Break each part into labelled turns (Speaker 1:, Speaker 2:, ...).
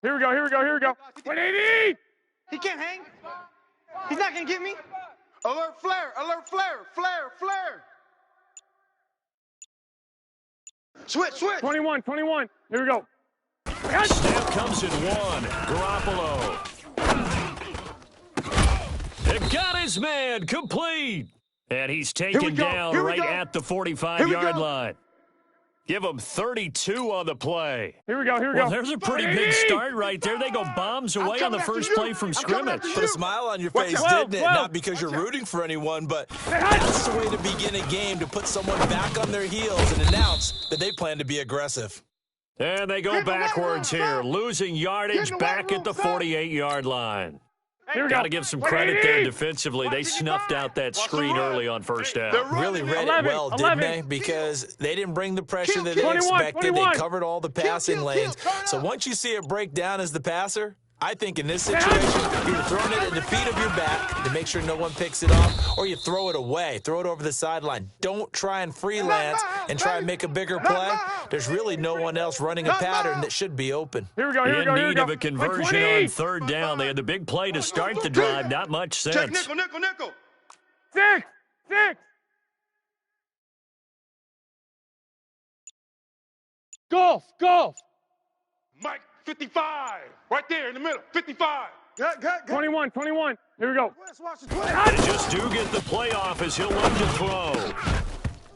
Speaker 1: Here we go, here we go, here we go. 180!
Speaker 2: He can't hang. He's not going to get me.
Speaker 3: Alert flare, alert flare, flare, flare. Switch, switch.
Speaker 1: 21, 21. Here we go.
Speaker 4: Snap comes in one. Garoppolo. It got his man complete. And he's taken down right at the 45-yard line. Give him 32 on the play.
Speaker 1: Here we go, here we
Speaker 4: Well,
Speaker 1: go.
Speaker 4: there's a pretty big start right there. They go bombs away on the first play from scrimmage.
Speaker 5: Put a smile on your face, didn't it? Not because you're rooting for anyone, but that's the way to begin a game, to put someone back on their heels and announce that they plan to be aggressive.
Speaker 4: And they go backwards here, losing yardage back at the 48-yard line. Got to give some credit there defensively. They snuffed out that screen early on first down.
Speaker 5: Really read it well, didn't they? Because they didn't bring the pressure that they expected. They covered all the passing lanes. So once you see it break down as the passer, I think in this situation, you're throwing it at the feet of your back to make sure no one picks it off, or you throw it away, throw it over the sideline. Don't try and freelance and try and make a bigger play. There's really no one else running a pattern that should be open.
Speaker 1: Here we go, here we go,
Speaker 4: In
Speaker 1: here we
Speaker 4: need
Speaker 1: go.
Speaker 4: of a conversion on third down. They had the big play to start the drive. Not much sense.
Speaker 3: Check nickel, nickel, nickel.
Speaker 1: 6, 6. Golf, golf.
Speaker 3: Mike, 55. Right there in the middle, 55.
Speaker 1: 21, 21. Here we go.
Speaker 4: They just do get the playoff as he'll look to throw.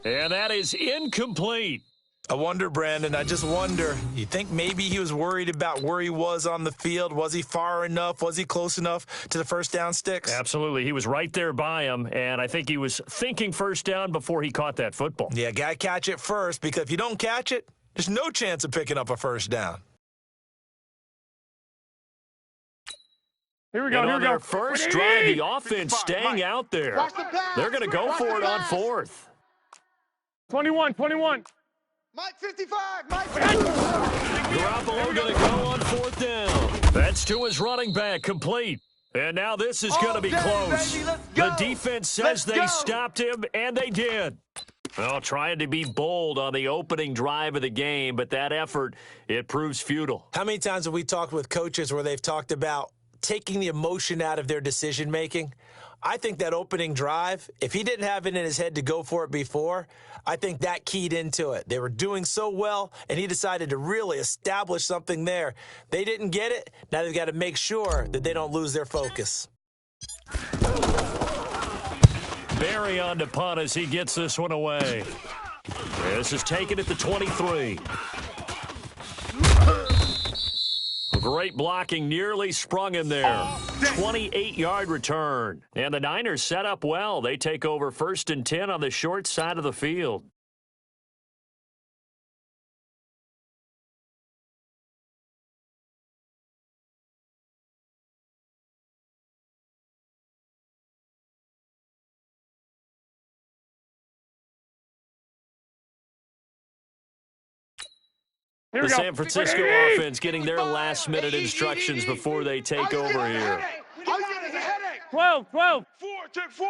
Speaker 4: And that is incomplete.
Speaker 5: I wonder, Brandon, I just wonder, you think maybe he was worried about where he was on the field? Was he far enough? Was he close enough to the first down sticks?
Speaker 4: Absolutely. He was right there by him, and I think he was thinking first down before he caught that football.
Speaker 5: Yeah, got to catch it first, because if you don't catch it, there's no chance of picking up a first down.
Speaker 1: Here we go,
Speaker 4: And
Speaker 1: here
Speaker 4: on
Speaker 1: we go.
Speaker 4: their first drive, the offense staying out there. They're going to go for it on fourth.
Speaker 1: 21, 21.
Speaker 2: Mike 55. Mike 55.
Speaker 4: Garoppolo going to go on fourth down. That's to his running back, complete. And now this is going to be close. The defense says they stopped him, and they did. Well, trying to be bold on the opening drive of the game, but that effort, it proves futile.
Speaker 5: How many times have we talked with coaches where they've talked about taking the emotion out of their decision-making? I think that opening drive, if he didn't have it in his head to go for it before, I think that keyed into it. They were doing so well, and he decided to really establish something there. They didn't get it. Now they've got to make sure that they don't lose their focus.
Speaker 4: Barry on to punt as he gets this one away. This is taken at the 23. Great blocking, nearly sprung him there. 28-yard return. And the Niners set up well. They take over 1st and 10 on the short side of the field. The San Francisco offense getting their last-minute instructions before they take over here.
Speaker 1: 12, 12.
Speaker 3: 4, check 4.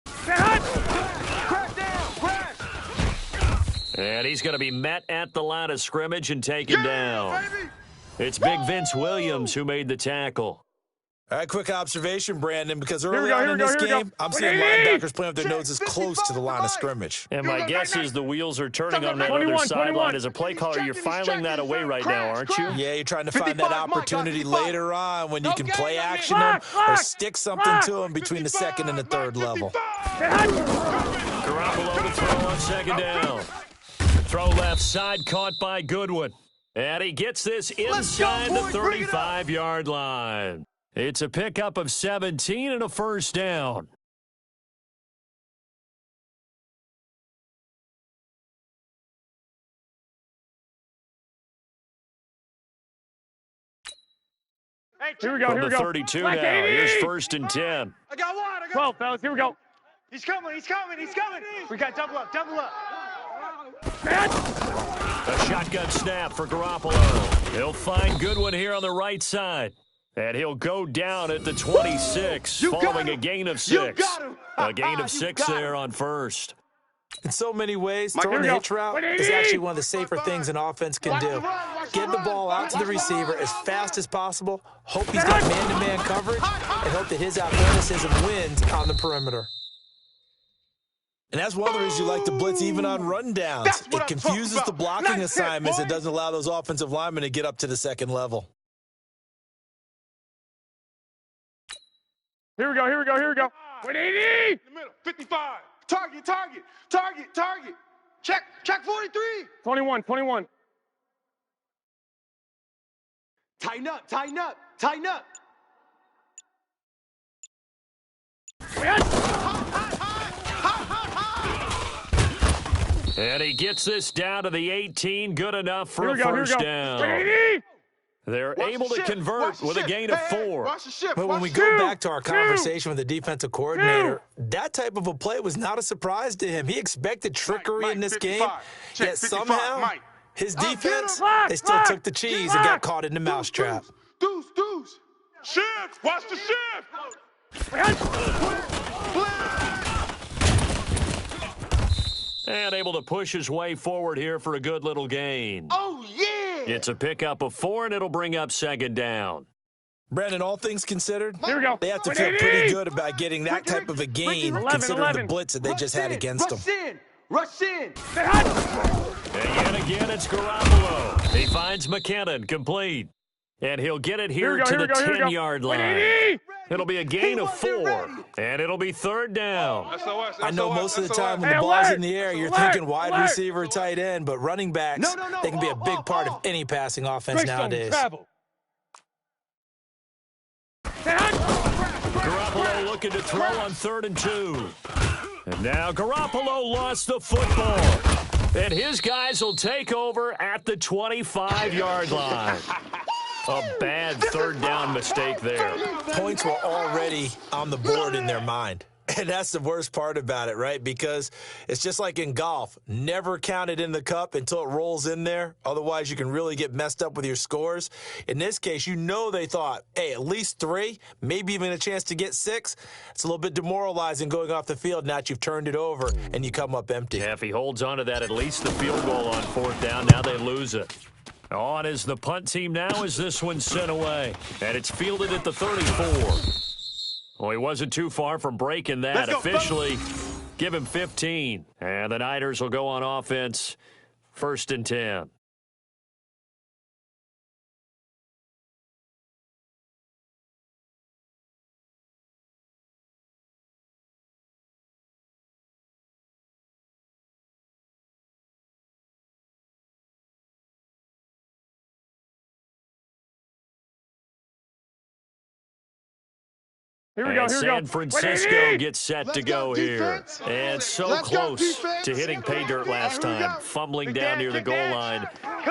Speaker 2: Crash down. Crash.
Speaker 4: And he's going to be met at the line of scrimmage and taken down. It's Big Vince Williams who made the tackle.
Speaker 5: All right, quick observation, Brandon, because early on in this game, I'm seeing linebackers playing with their noses close to the line of scrimmage.
Speaker 4: And my guess is the wheels are turning on that
Speaker 1: 21,
Speaker 4: other sideline.
Speaker 1: 21.
Speaker 4: As a play caller, you're filing that away right now, aren't you?
Speaker 5: Yeah, you're trying to find that opportunity later on when you can play action them or
Speaker 1: Block.
Speaker 5: stick something to them between the second and the third level.
Speaker 4: Garoppolo to throw on second down. Throw left side, caught by Goodwin. And he gets this inside the 35-yard line. It's a pickup of 17 and a first down.
Speaker 1: Here we go,
Speaker 4: From
Speaker 1: here we
Speaker 4: the
Speaker 1: go.
Speaker 4: 32 now. Here's 1st and 10.
Speaker 2: I got one.
Speaker 1: 12, fellas. Here we go.
Speaker 2: He's coming. He's coming. He's coming. We got double up. Double up.
Speaker 4: A shotgun snap for Garoppolo. He'll find Goodwin here on the right side. And he'll go down at the 26, following a gain of 6. A gain of 6 there on first.
Speaker 5: In so many ways,
Speaker 1: Mike,
Speaker 5: throwing the
Speaker 1: here we
Speaker 5: hitch
Speaker 1: go.
Speaker 5: route
Speaker 1: 180.
Speaker 5: is actually one of the safer things an offense can do. Get the ball out to the receiver as fast as possible, hope he's got man-to-man coverage, and hope that his athleticism wins on the perimeter. And that's one of the reasons you like to blitz even on rundowns. It confuses the blocking assignments. It doesn't allow those offensive linemen to get up to the second level.
Speaker 1: Here we go, here we go, here we go. 180.
Speaker 3: In the middle. 55.
Speaker 2: Target, target, target, target. Check 43.
Speaker 1: 21, 21.
Speaker 2: Tighten up, tighten up, tighten up.
Speaker 4: And he gets this down to the 18. Good enough for
Speaker 1: Here
Speaker 4: a
Speaker 1: we go, here we
Speaker 4: first
Speaker 1: go.
Speaker 4: down.
Speaker 1: 180.
Speaker 4: They're able to convert with a gain of 4.
Speaker 5: But when we go back to our conversation with the defensive coordinator, that type of a play was not a surprise to him. He expected trickery in this game, yet somehow his defense, they still took the cheese and got caught in the mousetrap.
Speaker 2: Deuce.
Speaker 3: Shift. Watch the shift.
Speaker 4: And able to push his way forward here for a good little gain.
Speaker 2: Oh, yeah.
Speaker 4: It's a pickup of 4, and it'll bring up second down.
Speaker 5: Brandon, all things considered,
Speaker 1: Here we go.
Speaker 5: they have to feel pretty good about getting that type of a gain,
Speaker 1: 11,
Speaker 5: considering
Speaker 1: 11.
Speaker 5: the blitz that they just had against them.
Speaker 2: Rush in.
Speaker 4: And yet again, it's Garoppolo. He finds McKinnon, complete. And he'll get it here to the 10-yard line.
Speaker 1: 180.
Speaker 4: It'll be a gain of 4, and it'll be third down.
Speaker 5: I know most of the time when the ball's in the air, you're thinking wide receiver, tight end, but running backs, they can be a big part of any passing offense nowadays.
Speaker 4: Garoppolo looking to throw on 3rd and 2. And now Garoppolo lost the football. And his guys will take over at the 25-yard line. A bad third down mistake there.
Speaker 5: Points were already on the board in their mind. And that's the worst part about it, right? Because it's just like in golf. Never count it in the cup until it rolls in there. Otherwise, you can really get messed up with your scores. In this case, you know they thought, hey, at least 3, maybe even a chance to get 6. It's a little bit demoralizing going off the field now that you've turned it over and you come up empty.
Speaker 4: Yeah, if he holds on to that, at least the field goal on 4th down. Now they lose it. On is the punt team now as this one's sent away. And it's fielded at the 34. Well, he wasn't too far from breaking that. Officially, give him 15. And the Niners will go on offense, 1st and 10.
Speaker 1: Here we go,
Speaker 4: And
Speaker 1: here we go.
Speaker 4: San Francisco gets set to go here. And so close to hitting pay dirt last time, fumbling down near the goal line.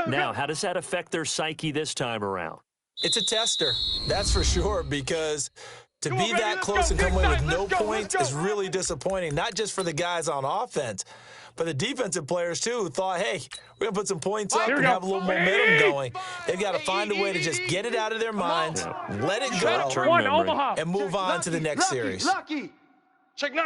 Speaker 4: Now, how does that affect their psyche this time around?
Speaker 5: It's a tester, that's for sure, because to be that close and come away with no points is really disappointing, not just for the guys on offense, but the defensive players, too, who thought, hey, we're going to put some points up and have a little momentum going. They've got to find a way to just get it out of their minds, let it go, and move on to the next series.
Speaker 3: Check 9.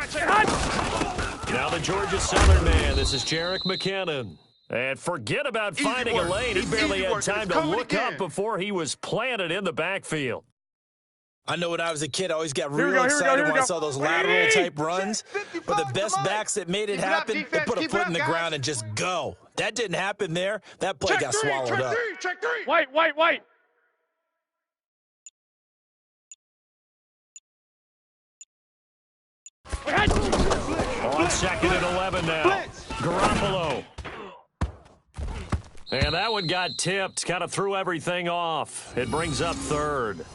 Speaker 4: Now the Georgia Southern man, this is Jerick McKinnon. And forget about finding a lane. He barely had time to look up before he was planted in the backfield.
Speaker 5: I know when I was a kid, I always got real excited when I saw those lateral-type runs. But the best backs that made it happen, they put a foot in the ground and just go. That didn't happen there. That play got swallowed up.
Speaker 3: Check 3.
Speaker 1: Wait.
Speaker 4: On 2nd and 11 now. Garoppolo. And that one got tipped, kind of threw everything off. It brings up 3rd.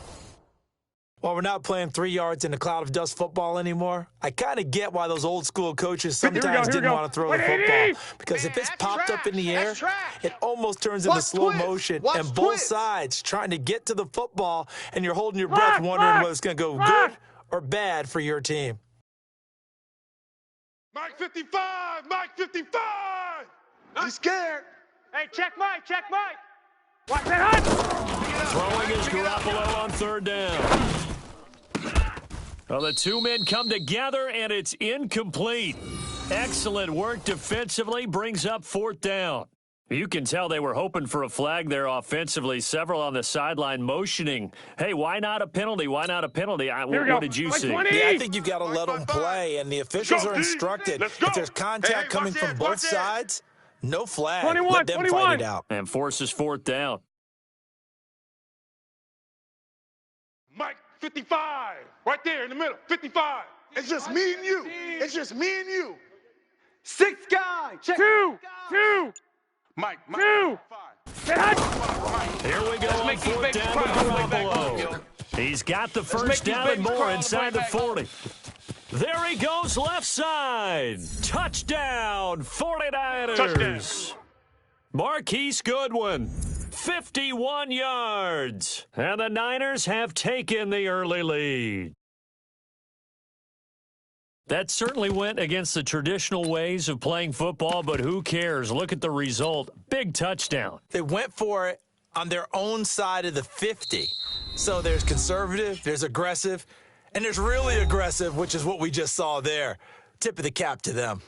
Speaker 5: Well, we're not playing 3 yards in a cloud of dust football anymore. I kind of get why those old school coaches sometimes didn't want to throw the football. Because if it's popped up in the air, it almost turns into slow motion. And both sides trying to get to the football, and you're holding your breath wondering whether it's going to go good or bad for your team.
Speaker 3: Mike 55. Mike 55.
Speaker 2: I'm scared.
Speaker 1: Hey, check Mike. Watch that hunt.
Speaker 4: Throwing is Garoppolo on 3rd down. Well, the two men come together, and it's incomplete. Excellent work defensively, brings up 4th down. You can tell they were hoping for a flag there offensively. Several on the sideline motioning, hey, why not a penalty? Why not a penalty? What did you see?
Speaker 5: Yeah, I think you've got to let them play, and the officials are instructed. If there's contact coming from both sides, no flag. Let them fight it out.
Speaker 4: And forces 4th down.
Speaker 3: Mike, 55. Right there in the middle. 55.
Speaker 6: It's just me and you. It's just me and you.
Speaker 2: 6th guy. Check.
Speaker 1: Two.
Speaker 3: Mike.
Speaker 1: Two.
Speaker 3: 5.
Speaker 4: Here we go on 4th down with Garoppolo. He's got the first down and more inside the 40. There he goes left side. Touchdown, 49ers.
Speaker 3: Touchdown.
Speaker 4: Marquise Goodwin, 51 yards. And the Niners have taken the early lead. That certainly went against the traditional ways of playing football, but who cares? Look at the result. Big touchdown.
Speaker 5: They went for it on their own side of the 50. So there's conservative, there's aggressive, and there's really aggressive, which is what we just saw there. Tip of the cap to them.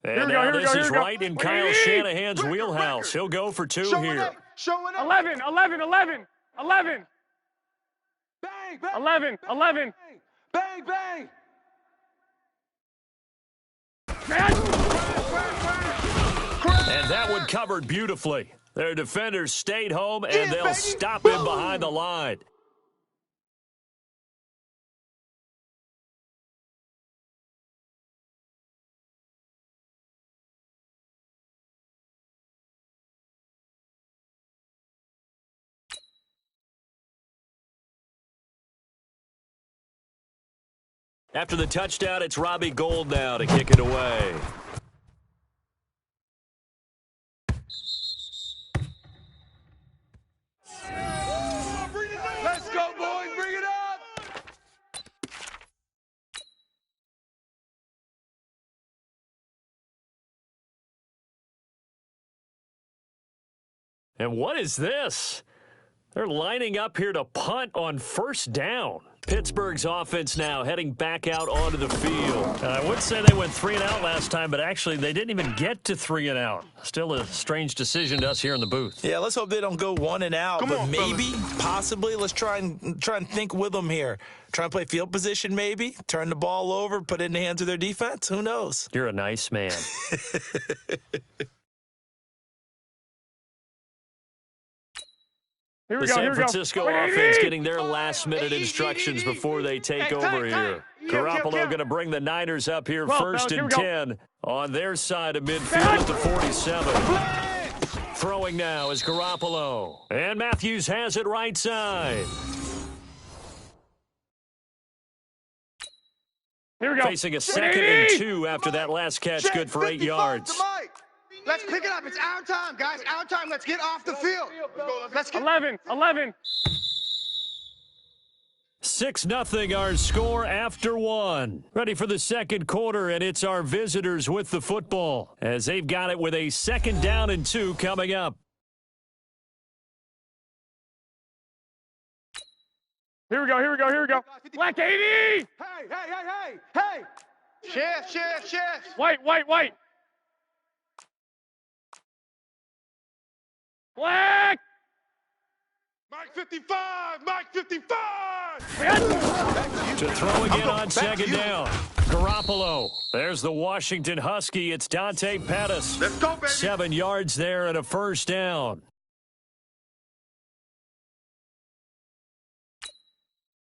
Speaker 4: And now this is right in Kyle Shanahan's wheelhouse. He'll go for 2 here.
Speaker 2: Showing up.
Speaker 1: 11. 11.
Speaker 2: Bang, bang.
Speaker 1: 11.
Speaker 2: Bang, bang.
Speaker 4: And that one covered beautifully. Their defenders stayed home, and they'll stop him behind the line. After the touchdown, it's Robbie Gould now to kick it away.
Speaker 2: Let's go, boys. Bring it up.
Speaker 4: And what is this? They're lining up here to punt on 1st down. Pittsburgh's offense now heading back out onto the field. I would say they went 3 and out last time, but actually they didn't even get to 3 and out. Still a strange decision to us here in the booth.
Speaker 5: Yeah, let's hope they don't go 1 and out, but maybe, possibly, let's try and think with them here. Try and play field position maybe, turn the ball over, put it in the hands of their defense. Who knows?
Speaker 4: You're a nice man. The San Francisco offense getting their last-minute instructions before they take over here. Garoppolo going to bring the Niners up here 1st and 10 on their side of midfield at the 47. Throwing now is Garoppolo. And Matthews has it right side.
Speaker 1: Here we go.
Speaker 4: Facing a 2nd and 2 after that last catch, good for 8 yards.
Speaker 6: Let's pick it up. It's our time, guys. Our time. Let's get off the field. Let's get
Speaker 1: 11.
Speaker 4: 6-0 our score after 1. Ready for the 2nd quarter, and it's our visitors with the football as they've got it with a 2nd down and 2 coming up.
Speaker 1: Here we go. Black 80.
Speaker 2: Hey.
Speaker 6: shift.
Speaker 1: White. Black.
Speaker 3: Mike 55. Mike 55.
Speaker 4: To throw again on 2nd down. Garoppolo. There's the Washington Husky. It's Dante Pettis.
Speaker 6: Let's go, baby.
Speaker 4: 7 yards there and a 1st down.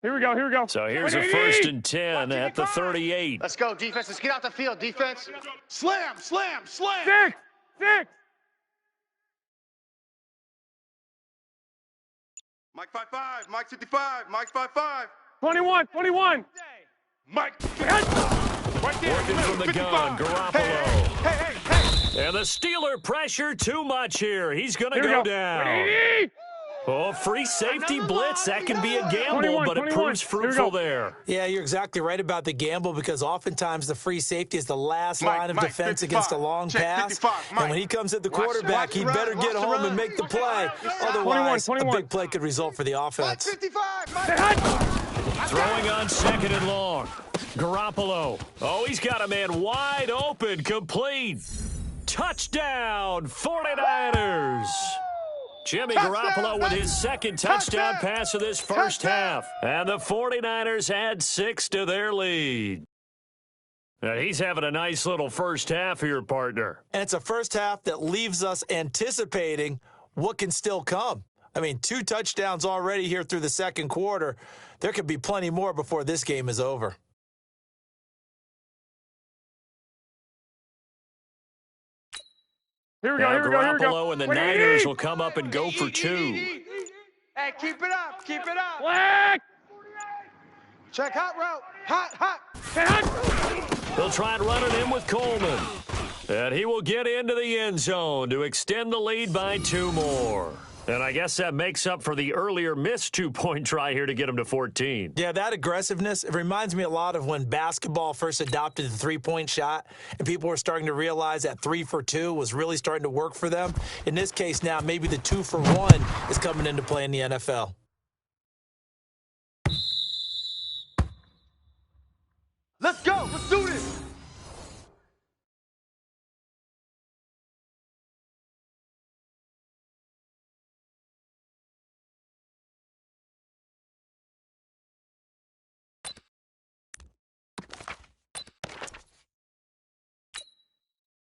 Speaker 1: Here we go.
Speaker 4: So here's a 1st and 10 at the 38.
Speaker 6: Let's go, defense. Let's get out the field, defense. Slam.
Speaker 1: 6.
Speaker 6: Mike 55. Mike 55. Mike 55.
Speaker 1: 21.
Speaker 3: Mike. Right there.
Speaker 4: Working from the
Speaker 3: 55.
Speaker 4: gun, Garoppolo.
Speaker 6: Hey.
Speaker 4: And the Steeler pressure too much here. He's going to go down.
Speaker 1: 80.
Speaker 4: Oh, free safety blitz. That can be a gamble, but it proves fruitful there.
Speaker 5: Yeah, you're exactly right about the gamble because oftentimes the free safety is the last line of defense
Speaker 3: 55.
Speaker 5: against a long
Speaker 3: Check
Speaker 5: pass.
Speaker 3: 55.
Speaker 5: And when he comes at the quarterback, he better get home and make the play. Otherwise, a big play could result for the offense.
Speaker 6: 55.
Speaker 4: Throwing on 2nd and long. Garoppolo. Oh, he's got a man wide open, complete. Touchdown, 49ers. Jimmy Garoppolo with his second touchdown pass of this first half. And the 49ers add 6 to their lead. And he's having a nice little first half here, partner.
Speaker 5: And it's a first half that leaves us anticipating what can still come. I mean, 2 touchdowns already here through the second quarter. There could be plenty more before this game is over.
Speaker 1: Here we go, here we go, here we go.
Speaker 4: Garoppolo and the Niners will come up and go for 2.
Speaker 2: Hey, keep it up, keep it up.
Speaker 1: Black.
Speaker 6: Check hot route. Hot.
Speaker 4: They'll try and run it in with Coleman. And he will get into the end zone to extend the lead by 2 more. And I guess that makes up for the earlier missed 2-point try here to get him to 14.
Speaker 5: Yeah, that aggressiveness, it reminds me a lot of when basketball first adopted the 3-point shot and people were starting to realize that 3 for 2 was really starting to work for them. In this case now, maybe the 2 for 1 is coming into play in the NFL.
Speaker 6: Let's go. Let's do this.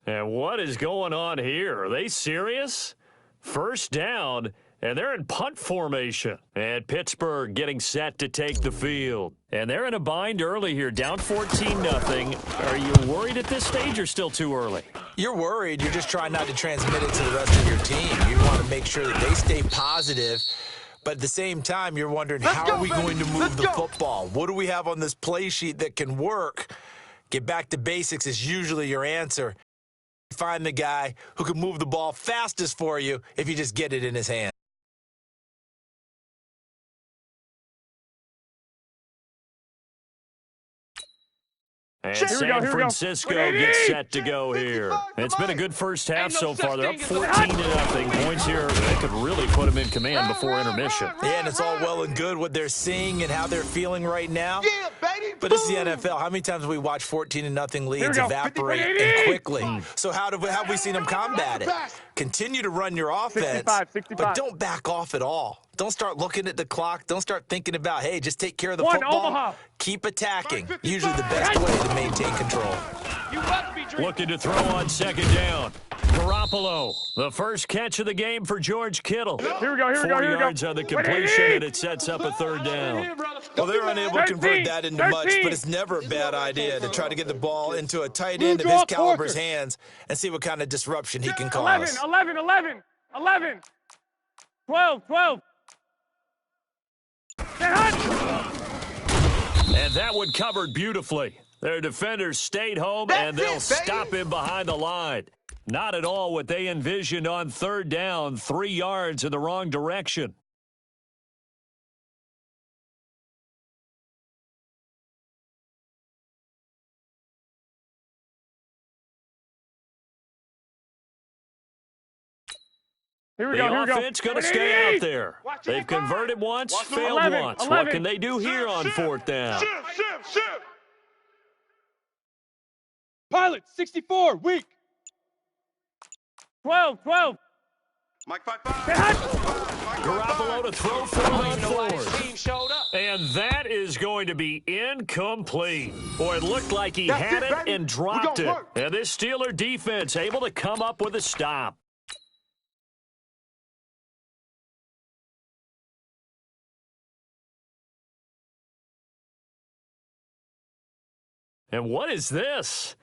Speaker 4: And what is going on here? Are they serious? First down, and they're in punt formation. And Pittsburgh getting set to take the field. And they're in a bind early here, down 14-0. Are you worried at this stage or still too early?
Speaker 5: You're worried. You're just trying not to transmit it to the rest of your team. You want to make sure that they stay positive. But at the same time, you're wondering, how are we going to move the football? What do we have on this play sheet that can work? Get back to basics is usually your answer. Find the guy who can move the ball fastest for you if you just get it in his hand.
Speaker 4: And San Francisco gets set to go here. It's been a good first half so far. They're up 14-0. Points here, they could really put them in command before intermission.
Speaker 5: Yeah, and it's all well and good what they're seeing and how they're feeling right now. But it's the NFL. How many times have we watched 14-0 leads evaporate and quickly? So how have we seen them combat it? Continue to run your offense, but don't back off at all. Don't start looking at the clock. Don't start thinking about, hey, just take care of the football.
Speaker 1: Omaha.
Speaker 5: Keep attacking. Usually the best way to maintain control.
Speaker 4: Looking to throw on 2nd down. Garoppolo, the first catch of the game for George Kittle.
Speaker 1: Here we go, here we go,
Speaker 4: 4
Speaker 1: here we go.
Speaker 4: yards on the completion, and it sets up a 3rd down.
Speaker 5: Well, they're unable to convert that into much, but it's never a bad idea to try to get the ball into a tight end of his caliber's hands and see what kind of disruption he can cause.
Speaker 1: 11, 12.
Speaker 4: And that one covered beautifully. Their defenders stayed home, and they'll stop him behind the line. Not at all what they envisioned on 3rd down, 3 yards in the wrong direction.
Speaker 1: Here we go, here we
Speaker 4: The
Speaker 1: go.
Speaker 4: offense going to stay out there. They've converted once, failed once. What can they do here on 4th down?
Speaker 3: Shift.
Speaker 2: Pilot, 64, weak.
Speaker 1: 12.
Speaker 3: Mike 5-5.
Speaker 4: Garoppolo to throw for on 4th. And that is going to be incomplete. Boy, it looked like he had it and dropped it. And this Steeler defense able to come up with a stop. And what is this?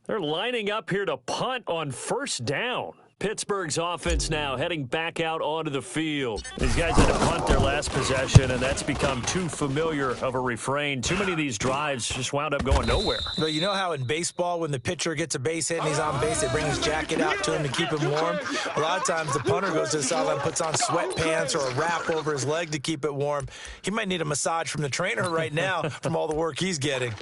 Speaker 4: They're lining up here to punt on 1st down. Pittsburgh's offense now heading back out onto the field. These guys had to punt their last possession, and that's become too familiar of a refrain. Too many of these drives just wound up going nowhere.
Speaker 5: Well, you know how in baseball, when the pitcher gets a base hit and he's on base, they bring his jacket out to him to keep him warm? A lot of times the punter goes to the sideline, puts on sweatpants or a wrap over his leg to keep it warm. He might need a massage from the trainer right now from all the work he's getting.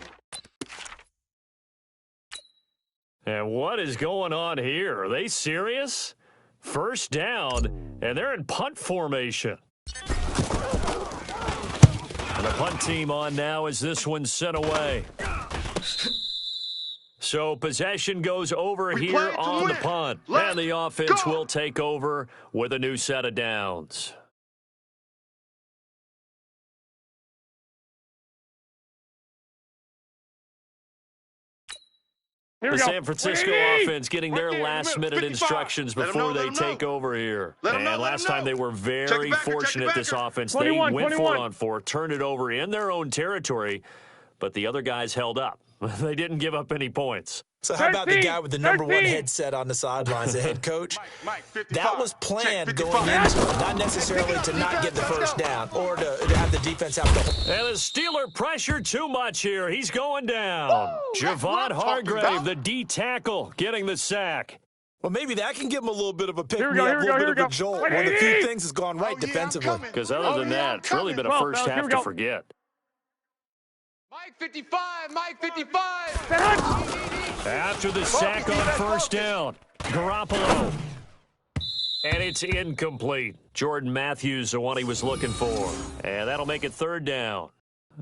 Speaker 4: And what is going on here? Are they serious? First down, and they're in punt formation. And the punt team on now as this one's sent away. So possession goes over here on the punt. And the offense will take over with a new set of downs. The San Francisco offense getting their last-minute instructions before they take over here. And last time they were very fortunate, this offense. They went for it on 4, turned it over in their own territory, but the other guys held up. They didn't give up any points.
Speaker 5: So how about the guy with the number 1 headset on the sidelines, the head coach? That was planned going into it, not necessarily to not get the first down or to have the defense have to.
Speaker 4: And the Steeler pressure too much here. He's going down. Javon Hargrave, the D tackle, getting the sack.
Speaker 5: Well, maybe that can give him a little bit of a pick-me-up, a little bit of a jolt. One of the few things has gone right defensively.
Speaker 4: Because other than that, it's really been a first half to forget.
Speaker 2: Mike 55, Mike 55.
Speaker 4: After the sack on first down, Garoppolo. And it's incomplete. Jordan Matthews, the one he was looking for. And that'll make it third down.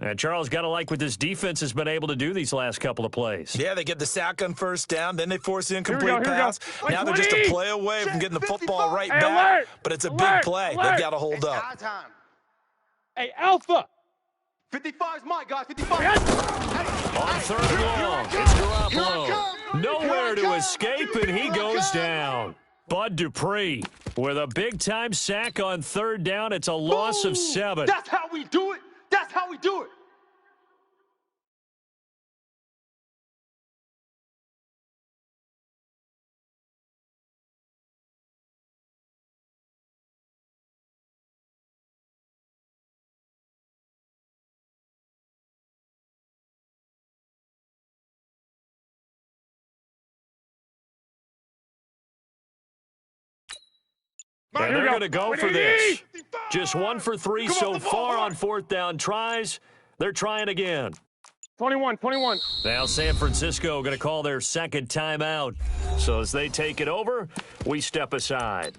Speaker 4: And Charles, got to like what this defense has been able to do these last couple of plays.
Speaker 5: Yeah, they get the sack on first down, then they force the incomplete pass. Now they're just a play away from getting the football right back. But it's a big play. They've got to hold up.
Speaker 1: Hey, Alpha.
Speaker 2: 55 is mine, guys. 55.
Speaker 4: On third and long, it's Garoppolo. Nowhere to escape, and he goes down. Bud Dupree with a big-time sack on third down. It's a loss of 7.
Speaker 2: That's how we do it. That's how we do it.
Speaker 4: And they're going to go for this. Just 1 for 3 so far on fourth down tries. They're trying again.
Speaker 1: 21.
Speaker 4: Now San Francisco going to call their second timeout. So as they take it over, we step aside.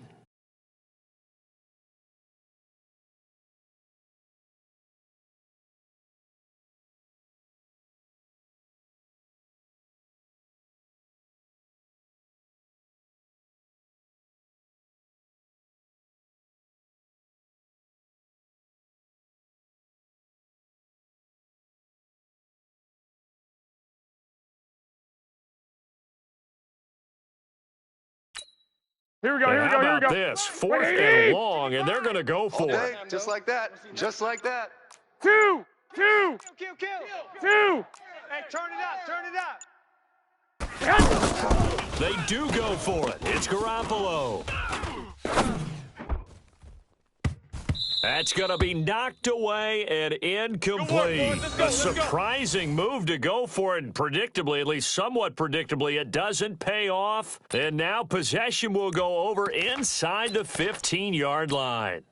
Speaker 1: Here we go.
Speaker 4: How about this? Fourth and long, and they're going to go for it.
Speaker 6: Just like that. Just like that.
Speaker 1: 2.
Speaker 2: Kill.
Speaker 1: 2.
Speaker 2: Hey, turn it up.
Speaker 4: They do go for it. It's Garoppolo. That's going to be knocked away and incomplete. A surprising move to go for it, and predictably, at least somewhat predictably, it doesn't pay off. And now possession will go over inside the 15-yard line.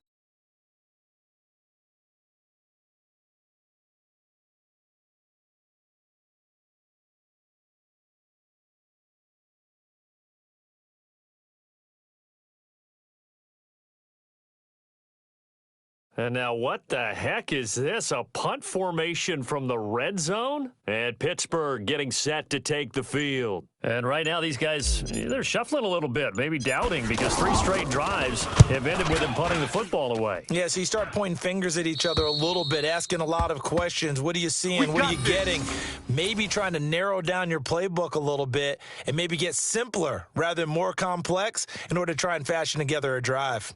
Speaker 4: And now what the heck is this? A punt formation from the red zone? And Pittsburgh getting set to take the field. And right now these guys, they're shuffling a little bit, maybe doubting, because 3 straight drives have ended with them punting the football away.
Speaker 5: Yeah, so you start pointing fingers at each other a little bit, asking a lot of questions. What are you seeing? What are you getting? Maybe trying to narrow down your playbook a little bit and maybe get simpler rather than more complex in order to try and fashion together a drive.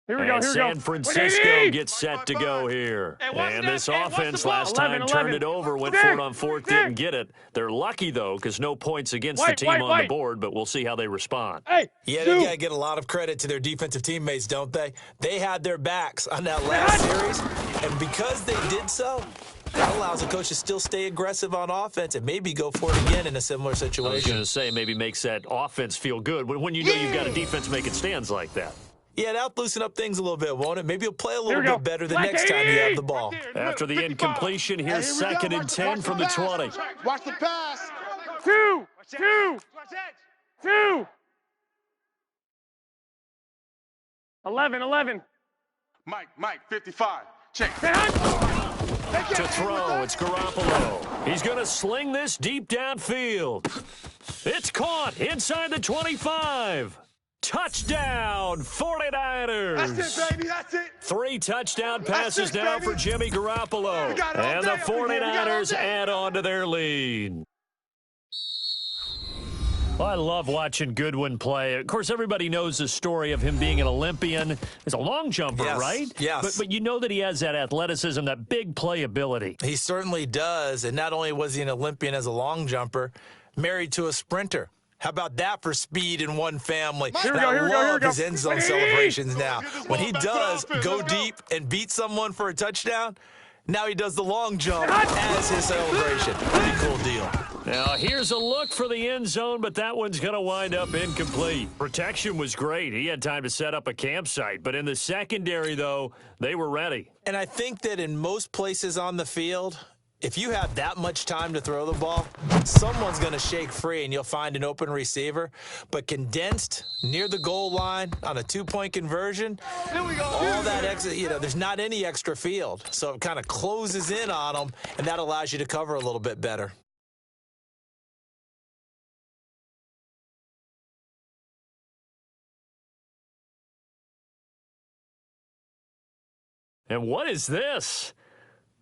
Speaker 1: Here we go.
Speaker 4: San Francisco gets set to go here. And this offense last time turned it over, went for it on fourth, didn't get it. They're lucky, though, because no points against the team on the board, but we'll see how they respond.
Speaker 5: Yeah, they got to get a lot of credit to their defensive teammates, don't they? They had their backs on that last series, and because they did so, that allows the coach to still stay aggressive on offense and maybe go for it again in a similar situation.
Speaker 4: I was going to say maybe makes that offense feel good when you know you've got a defense making stands like that.
Speaker 5: Yeah, that'll loosen up things a little bit, won't it? Maybe you'll play a little bit better the next time you have the ball.
Speaker 4: After the incompletion, here's second and 10 from the 20.
Speaker 6: Watch the pass.
Speaker 1: 2. 11.
Speaker 3: Mike, 55. Check.
Speaker 4: To throw, it's Garoppolo. He's going to sling this deep downfield. It's caught inside the 25. Touchdown, 49ers.
Speaker 6: That's it, baby. That's it.
Speaker 4: 3 touchdown passes now for Jimmy Garoppolo. And the 49ers add on to their lead. Well, I love watching Goodwin play. Of course, everybody knows the story of him being an Olympian. He's a long jumper, right?
Speaker 5: Yes.
Speaker 4: But you know that he has that athleticism, that big playability.
Speaker 5: He certainly does. And not only was he an Olympian as a long jumper, married to a sprinter. How about that for speed in one family?
Speaker 1: Here we go.
Speaker 5: His end zone celebrations now. When he does go deep and beat someone for a touchdown, now he does the long jump as his celebration. Pretty cool deal.
Speaker 4: Now, here's a look for the end zone, but that one's going to wind up incomplete. Protection was great. He had time to set up a campsite. But in the secondary, though, they were ready.
Speaker 5: And I think that in most places on the field, if you have that much time to throw the ball, someone's going to shake free and you'll find an open receiver. But condensed near the goal line on a 2-point conversion, all that extra, there's not any extra field. So it kind of closes in on them, and that allows you to cover a little bit better.
Speaker 4: And what is this?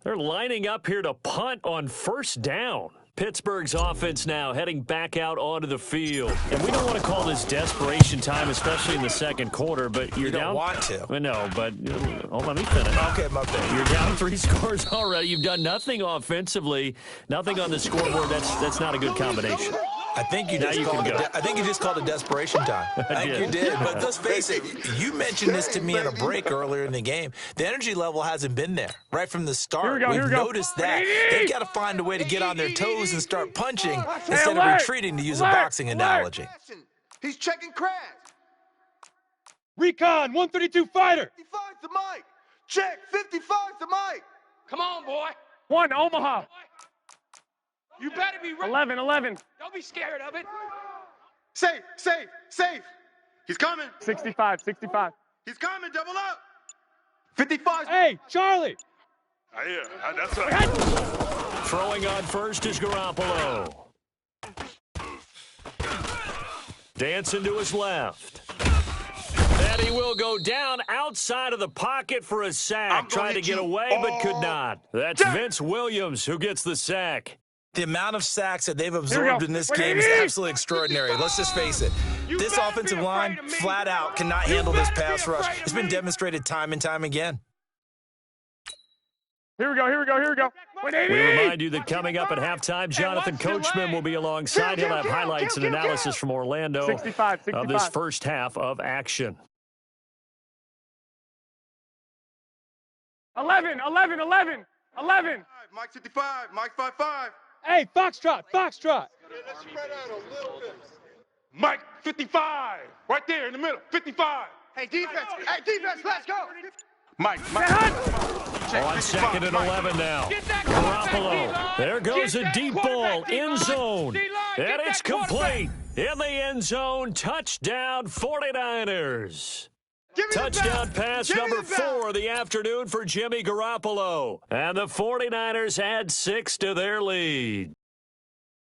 Speaker 4: They're lining up here to punt on first down. Pittsburgh's offense now heading back out onto the field. And we don't want to call this desperation time, especially in the second quarter, but you're
Speaker 5: You don't
Speaker 4: down.
Speaker 5: want to.
Speaker 4: I know, but let me finish.
Speaker 5: Okay, my bad.
Speaker 4: You're down 3 scores already. You've done nothing offensively, nothing on the scoreboard. That's not a good combination.
Speaker 5: I think you just called it desperation time. I think you did. But let's face it, you mentioned this to me in a break earlier in the game. The energy level hasn't been there right from the start. We've noticed that. They've got to find a way to get on their toes and start punching instead of retreating, to use a boxing analogy.
Speaker 6: He's checking crabs.
Speaker 2: Recon, 132 fighter.
Speaker 6: 55's the mic. Check, 55's the mic.
Speaker 2: Come on, boy.
Speaker 1: 1, Omaha.
Speaker 2: You better be ready.
Speaker 1: 11.
Speaker 2: Don't be scared of it.
Speaker 6: Safe. He's coming.
Speaker 1: 65.
Speaker 6: He's coming. Double up. 55.
Speaker 2: Hey, Charlie.
Speaker 3: Yeah, that's right.
Speaker 4: Throwing on first is Garoppolo. Dancing to his left. And he will go down outside of the pocket for a sack. Trying to get away, but could not. That's Vince Williams who gets the sack.
Speaker 5: The amount of sacks that they've absorbed in this game is absolutely extraordinary. Let's just face it. This offensive line, flat out, cannot handle this pass rush. It's been demonstrated time and time again.
Speaker 1: Here we go.
Speaker 4: We remind you that coming up at halftime, Jonathan Coachman will be alongside. He'll have highlights and analysis from Orlando
Speaker 1: 65.
Speaker 4: of this first half of action.
Speaker 1: 11.
Speaker 6: Mike 55. Mike 55.
Speaker 2: Hey, Foxtrot.
Speaker 6: Let's spread out a little bit.
Speaker 3: Mike, 55. Right there in the middle, 55.
Speaker 6: Hey, defense, let's go.
Speaker 3: Mike.
Speaker 4: On second and 11 now. Garoppolo. There goes a deep ball. End zone. And it's complete. In the end zone. Touchdown 49ers. Touchdown pass number 4 of the afternoon for Jimmy Garoppolo. And the 49ers add 6 to their lead.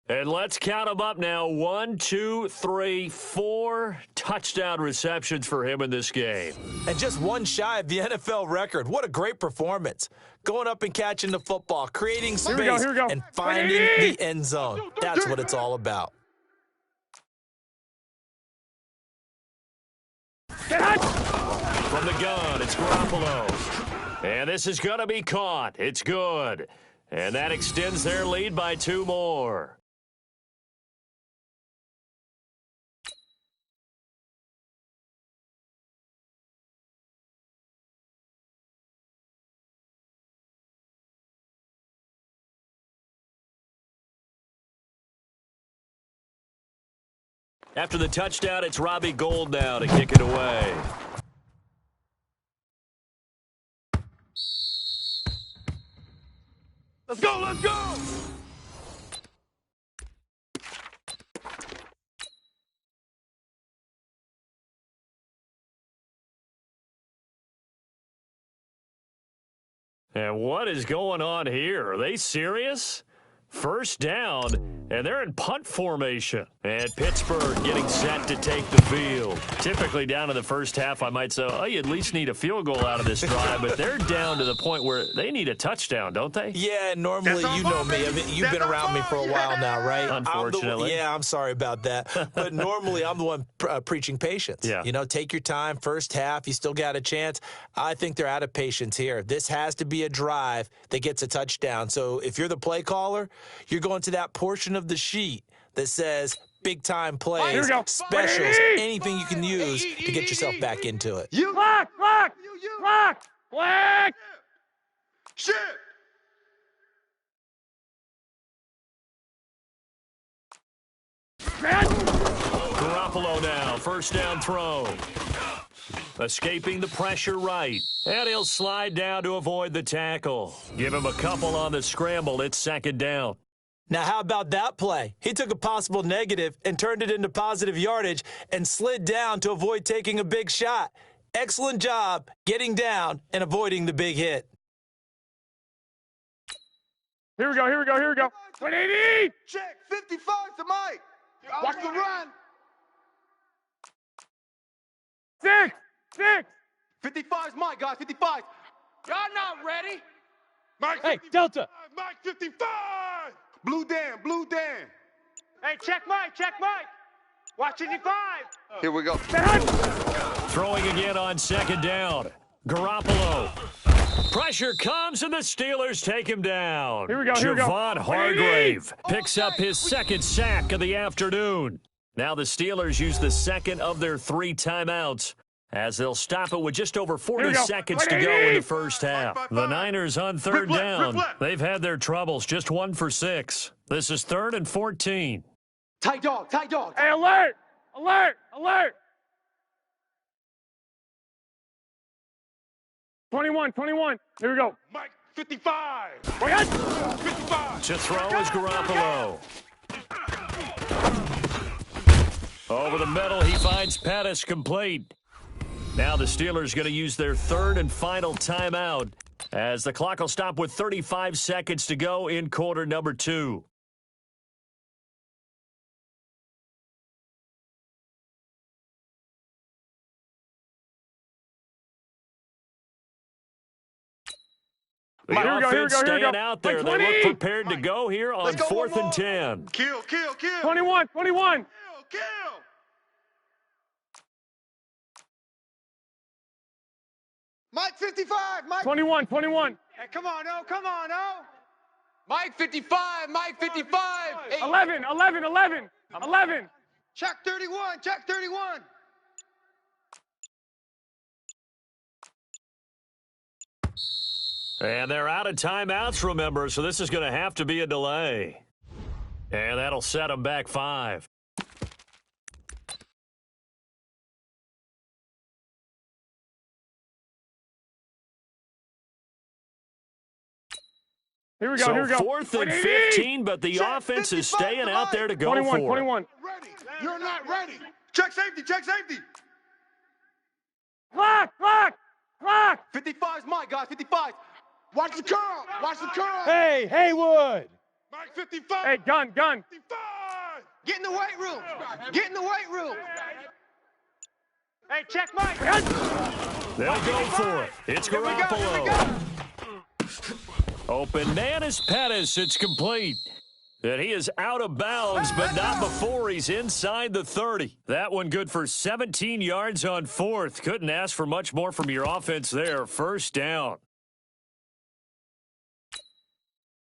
Speaker 4: And let's count them up now. 1, 2, 3, 4 touchdown receptions for him in this game.
Speaker 5: And just one shy of the NFL record. What a great performance. Going up and catching the football, creating space,
Speaker 1: Here we go.
Speaker 5: and finding the end zone. That's what it's all about.
Speaker 4: from the gun. It's Garoppolo. And this is going to be caught. It's good. And that extends their lead by 2 more. After the touchdown, it's Robbie Gould now to kick it away.
Speaker 3: Let's go, let's go!
Speaker 4: And what is going on here? Are they serious? First down, and they're in punt formation. And Pittsburgh getting set to take the field. Typically down in the first half, I might say, oh, you at least need a field goal out of this drive, but they're down to the point where they need a touchdown, don't they?
Speaker 5: Yeah, normally, you know me. I mean, you've been around me for a while now, right?
Speaker 4: Unfortunately.
Speaker 5: I'm sorry about that. But normally, I'm the one preaching patience.
Speaker 4: Yeah.
Speaker 5: You know, take your time. First half, you still got a chance. I think they're out of patience here. This has to be a drive that gets a touchdown. So if you're the play caller, you're going to that portion of the sheet that says big-time plays, specials, anything you can use to get yourself back into it.
Speaker 1: Black!
Speaker 3: Shit!
Speaker 4: Garoppolo now, first down throw. Escaping the pressure right. And he'll slide down to avoid the tackle. Give him a couple on the scramble. It's second down.
Speaker 5: Now, how about that play? He took a possible negative and turned it into positive yardage and slid down to avoid taking a big shot. Excellent job getting down and avoiding the big hit.
Speaker 1: Here we go. 180!
Speaker 6: Check, 55 to Mike. Watch the run.
Speaker 1: 6!
Speaker 6: 55 is Mike, guys, 55.
Speaker 2: Y'all not ready?
Speaker 3: Mike
Speaker 1: Hey,
Speaker 3: 55,
Speaker 1: Delta.
Speaker 3: Mike 55!
Speaker 6: Blue Dan.
Speaker 2: Hey, check Mike. Watch 55.
Speaker 6: Here we go.
Speaker 4: Throwing again on second down. Garoppolo. Pressure comes, and the Steelers take him down.
Speaker 1: Here we go.
Speaker 4: Javon Hargrave picks up his second sack of the afternoon. Now the Steelers use the second of their 3 timeouts as they'll stop it with just over 40 seconds to go in the first half. The Niners on third down. They've had their troubles, just 1 for 6. This is 3rd and 14.
Speaker 6: Tight dog.
Speaker 1: Hey, alert! 21. Here we go.
Speaker 3: Mike 55! 55!
Speaker 4: To throw is Garoppolo. Over the middle, he finds Pettis complete. Now the Steelers going to use their 3rd and final timeout as the clock will stop with 35 seconds to go in quarter number 2. The offense staying out there. They look prepared to go here on 4th and 10.
Speaker 3: Kill!
Speaker 1: 21.
Speaker 3: Kill!
Speaker 6: Mike 55. Mike.
Speaker 1: 21.
Speaker 2: Hey, come on, oh. Mike 55.
Speaker 1: 11. 11.
Speaker 6: Check 31.
Speaker 4: And they're out of timeouts, remember, so this is going to have to be a delay. And that'll set them back 5.
Speaker 1: Here we go.
Speaker 4: So 4th and 15, but the offense is staying out there to go for it.
Speaker 1: 21.
Speaker 3: Ready! You're not ready! Check safety!
Speaker 1: Clock!
Speaker 6: 55 is Mike, guys, 55. Watch the curl.
Speaker 1: Hey, Haywood!
Speaker 3: Mike 55!
Speaker 1: Hey, gun!
Speaker 3: 55!
Speaker 6: Get in the weight room.
Speaker 2: Hey, check Mike.
Speaker 4: They'll go for it. It's Garoppolo. Open man is Pettis. It's complete. And he is out of bounds, but not before he's inside the 30. That one good for 17 yards on fourth. Couldn't ask for much more from your offense there. First down.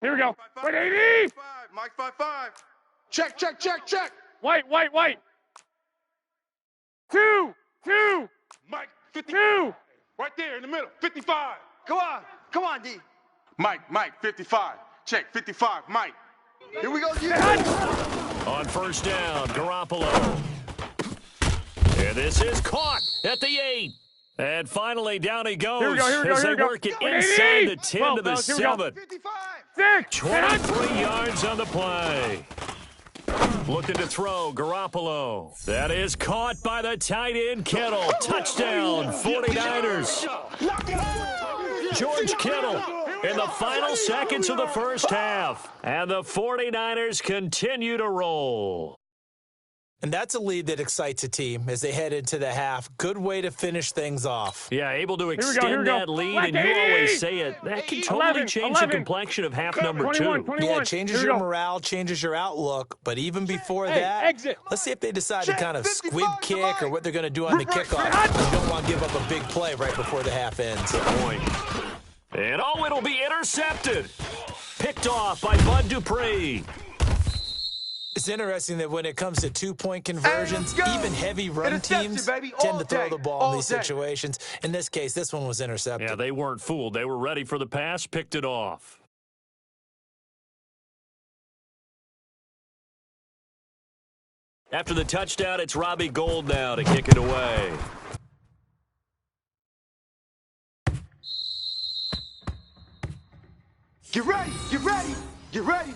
Speaker 1: Here we go. Wait, 80!
Speaker 3: Mike 5-5. Check, check, check, check.
Speaker 1: Wait. 2.
Speaker 3: Mike 52.
Speaker 1: 2.
Speaker 3: Right there in the middle. 55.
Speaker 6: Come on, D.
Speaker 3: Mike 55. Check, 55. Mike.
Speaker 6: Here we go, D.
Speaker 4: On first down, Garoppolo. And this is caught at the 8. And finally, down he goes as they work it inside the 10 to the 7.
Speaker 1: 6.
Speaker 4: 23 yards on the play. Looking to throw, Garoppolo. That is caught by the tight end, Kittle. Touchdown, 49ers. George Kittle in the final seconds of the first half. And the 49ers continue to roll.
Speaker 5: And that's a lead that excites a team as they head into the half. Good way to finish things off.
Speaker 4: Yeah, able to extend that lead, and you always say it. That can totally change the complexion of half number 2.
Speaker 5: Yeah, it changes your morale, changes your outlook. But even before that, let's see if they decide to kind of squib kick or what they're going to do on the kickoff. You don't want to give up a big play right before the half ends.
Speaker 4: Good point. And it'll be intercepted. Picked off by Bud Dupree.
Speaker 5: It's interesting that when it comes to two-point conversions, even heavy run teams tend to throw the ball in these situations. In this case, this one was intercepted.
Speaker 4: Yeah, they weren't fooled. They were ready for the pass, picked it off. After the touchdown, it's Robbie Gould now to kick it away.
Speaker 6: Get ready, get ready, get ready.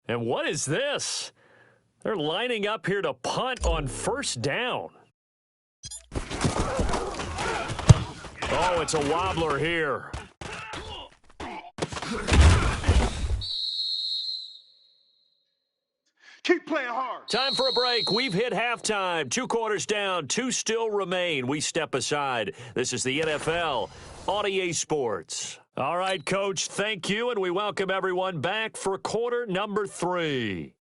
Speaker 4: And what is this? They're lining up here to punt on first down. Oh, it's a wobbler here.
Speaker 3: Keep playing hard.
Speaker 4: Time for a break. We've hit halftime. 2 quarters down. 2 still remain. We step aside. This is the NFL on EA Sports. All right, Coach, thank you, and we welcome everyone back for quarter number 3.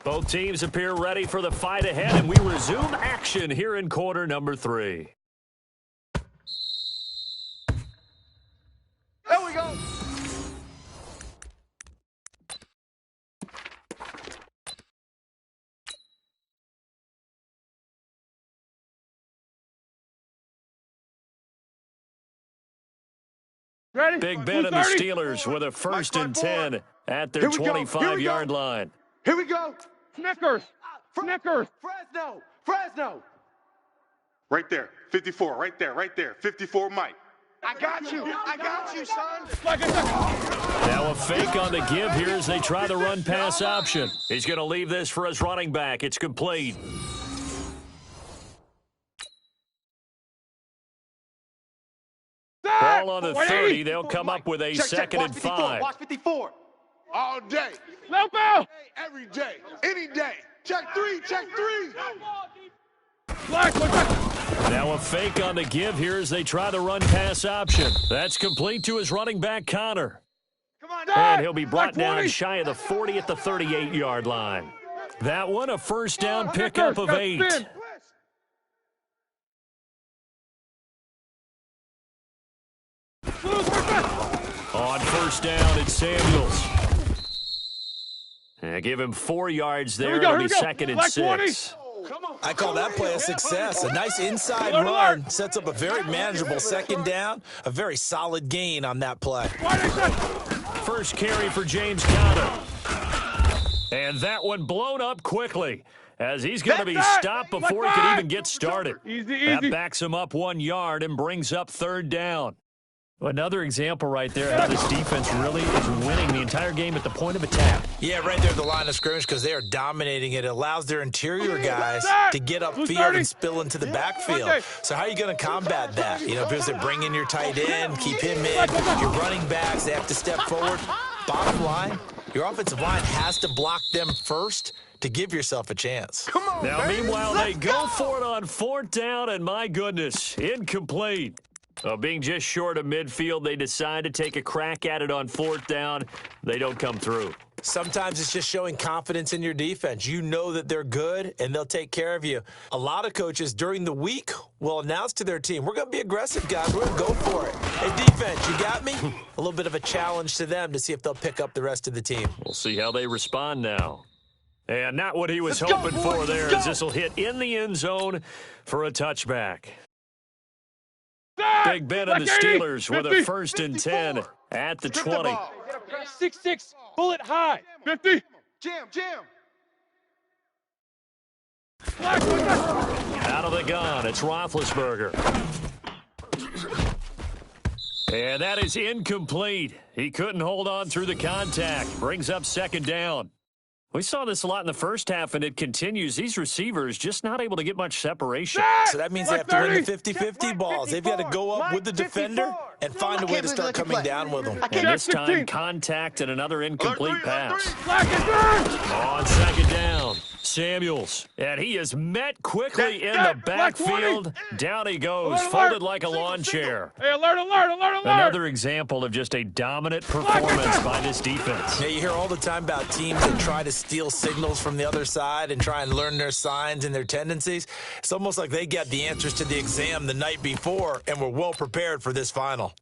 Speaker 4: Both teams appear ready for the fight ahead, and we resume action here in quarter number 3.
Speaker 6: There we go.
Speaker 1: Ready?
Speaker 4: Big Ben and the Steelers with a 1st and 10 at their 25-yard line.
Speaker 6: Here we go.
Speaker 1: Snickers.
Speaker 6: Fresno.
Speaker 3: Right there. 54. Right there. 54, Mike.
Speaker 6: I got you, son.
Speaker 4: Now a fake on the give here as they try the run-pass option. He's going to leave this for his running back. It's complete. Ball on the 30. They'll come up with a second and 5.
Speaker 6: Watch 54.
Speaker 3: All day.
Speaker 1: Lopo.
Speaker 3: Every day. Any day. Check 3.
Speaker 4: Now a fake on the give here as they try the run-pass option. That's complete to his running back, Connor.
Speaker 6: Come on,
Speaker 4: And he'll be brought down shy of the 40 at the 38-yard line. That one a first down pickup of 8. On first down, it's Samuels. And give him 4 yards there. It'll be second and 6.
Speaker 5: I call that play a success. A nice inside run sets up a very manageable second down. A very solid gain on that play.
Speaker 4: First carry for James Conner. And that one blown up quickly. as he's going to be stopped before he could even get started. That backs him up 1 yard and brings up third down. Another example right there how this defense really is winning the entire game at the point of attack.
Speaker 5: Yeah, right there at the line of scrimmage because they are dominating it. It allows their interior guys to get upfield and spill into the backfield. So how are you going to combat that? You know, because they bring in your tight end, keep him in, your running backs, they have to step forward. Bottom line, your offensive line has to block them first to give yourself a chance.
Speaker 6: Come on,
Speaker 4: now,
Speaker 6: baby.
Speaker 4: meanwhile, they go for it on fourth down, and my goodness, incomplete. Being just short of midfield, they decide to take a crack at it on fourth down. They don't come through.
Speaker 5: Sometimes it's just showing confidence in your defense. You know that they're good, and they'll take care of you. A lot of coaches during the week will announce to their team, we're going to be aggressive, guys. We're going to go for it. Hey, defense, you got me? A little bit of a challenge to them to see if they'll pick up the rest of the team.
Speaker 4: We'll see how they respond now. And not what he was hoping for there, as this will hit in the end zone for a touchback. Big Ben and the Steelers with a 1st and 10 at the 20.
Speaker 1: 6-6, bullet high. 50.
Speaker 6: Jam.
Speaker 4: Out of the gun, it's Roethlisberger. And that is incomplete. He couldn't hold on through the contact. Brings up 2nd down. We saw this a lot in the first half, and it continues. These receivers just not able to get much separation.
Speaker 5: So that means they have to win the 50-50 balls. They've got to go up with the defender and find a way to start coming down with them.
Speaker 4: And this time, contact and another incomplete pass. On 2nd down, Samuels. And he is met quickly in the backfield. Down he goes, folded like a lawn chair.
Speaker 1: Hey, alert.
Speaker 4: Another example of just a dominant performance by this defense.
Speaker 5: Yeah, you hear all the time about teams that try to steal signals from the other side and try and learn their signs and their tendencies. It's almost like they got the answers to the exam the night before and were well prepared for this final.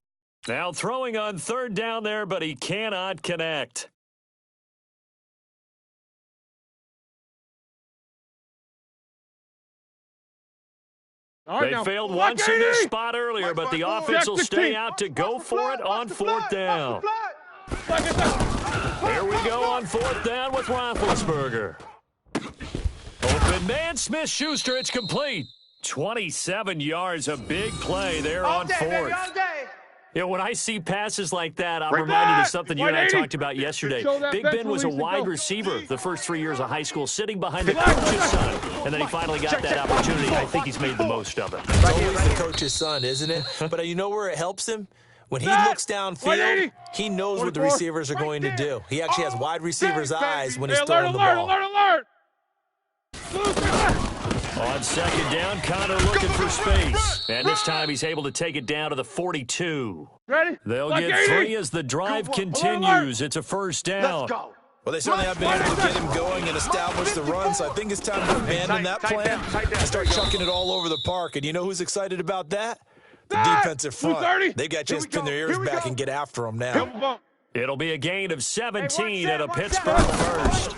Speaker 4: Now throwing on 3rd down there, but he cannot connect. They failed once in this spot earlier, but the offense will stay out to go for it on 4th down. Here we go on 4th down with Roethlisberger. Open man, Smith-Schuster, it's complete. 27 yards, a big play there on 4th. You know, when I see passes like that, I'm reminded of something you and I talked about yesterday. Big Ben was a wide receiver the first 3 years of high school, sitting behind the coach's son, and then he finally got that opportunity. I think he's made the most of it.
Speaker 5: It's always the coach's son, isn't it? But you know where it helps him? When he looks downfield, he knows what the receivers are going to do. He actually has wide receivers' eyes when he's throwing the ball.
Speaker 1: Alert.
Speaker 4: On 2nd down, Connor looking for space. And this time he's able to take it down to the 42.
Speaker 1: Ready?
Speaker 4: They'll get 3 as the drive continues. It's a 1st down.
Speaker 6: Let's go.
Speaker 5: Well, they certainly have been able to get him going and establish the run, so I think it's time to abandon that plan and start chucking it all over the park. And you know who's excited about that? The defensive front. They've got a chance to pin their ears back and get after him now.
Speaker 4: It'll be a gain of 17 and a Pittsburgh 1st.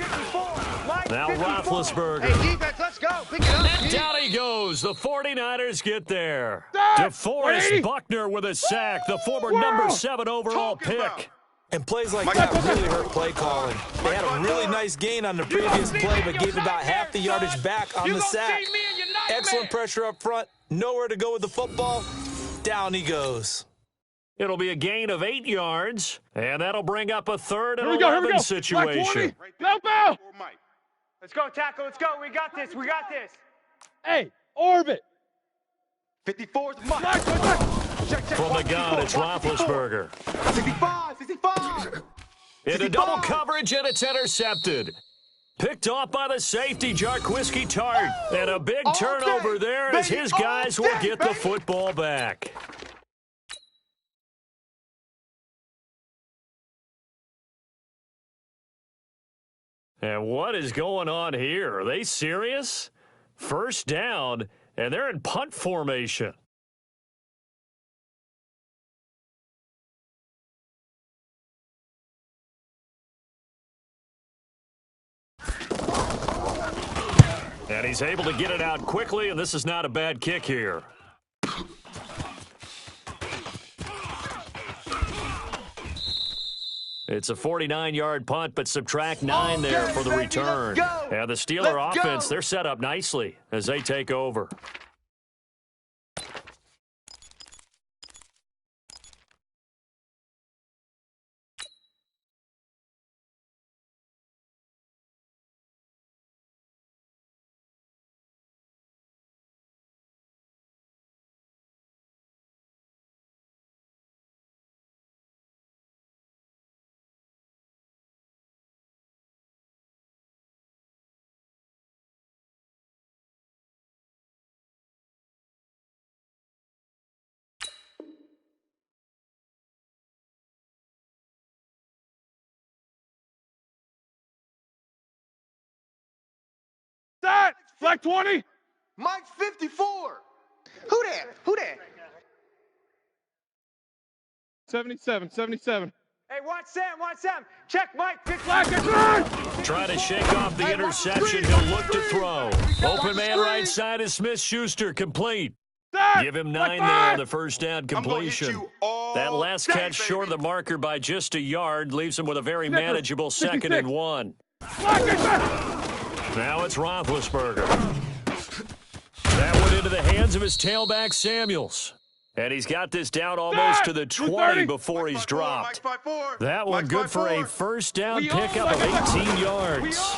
Speaker 4: Now Roethlisberger.
Speaker 6: Hey, defense, let's go. Pick it up.
Speaker 4: And down he goes. The 49ers get there. DeForest Buckner with a sack, the former number 7 overall pick.
Speaker 5: And plays like that really hurt play calling. They had a really nice gain on the previous play, but gave about half the yardage back on the sack. Excellent pressure up front. Nowhere to go with the football. Down he goes.
Speaker 4: It'll be a gain of 8 yards, and that'll bring up a 3rd and 11 situation.
Speaker 1: Go.
Speaker 2: Let's go, tackle. Let's go. We got this.
Speaker 1: Hey, orbit.
Speaker 6: 54 is Mike.
Speaker 4: From the gun, it's Roethlisberger.
Speaker 6: 65.
Speaker 4: Into double coverage, and it's intercepted. Picked off by the safety, Jarquiski Tart. And a big turnover there as his guys will get the football back. And what is going on here? Are they serious? 1st down, and they're in punt formation. And he's able to get it out quickly, and this is not a bad kick here. It's a 49-yard punt, but subtract 9 there for the return. And the Steeler offense, they're set up nicely as they take over.
Speaker 1: That! Flag 20!
Speaker 6: Mike 54. Who that? Who that?
Speaker 1: 77, 77.
Speaker 2: Hey, watch Sam. Check Mike.
Speaker 1: Flag is
Speaker 4: Try to shake off the interception. He'll look to throw. Open man right side is Smith-Schuster, complete. Give him 9 there on the first down completion. That last catch short of the marker by just a yard leaves him with a very manageable 2nd and 1. Now it's Roethlisberger. That went into the hands of his tailback, Samuels. And he's got this down almost to the 20 before he's dropped. That one good for a first down pickup of 18 yards.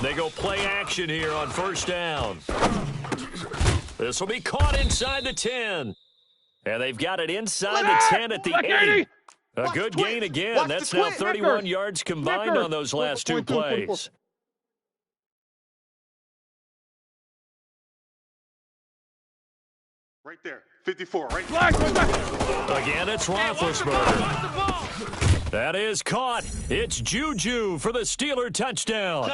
Speaker 4: They go play action here on first down. This will be caught inside the 10. And they've got it inside the 10 at the 8. A good gain again. That's now 31 yards combined on those last 2 plays.
Speaker 3: Right there, 54, right
Speaker 1: there.
Speaker 4: Again, it's Roethlisberger. That is caught. It's Juju for the Steeler touchdown.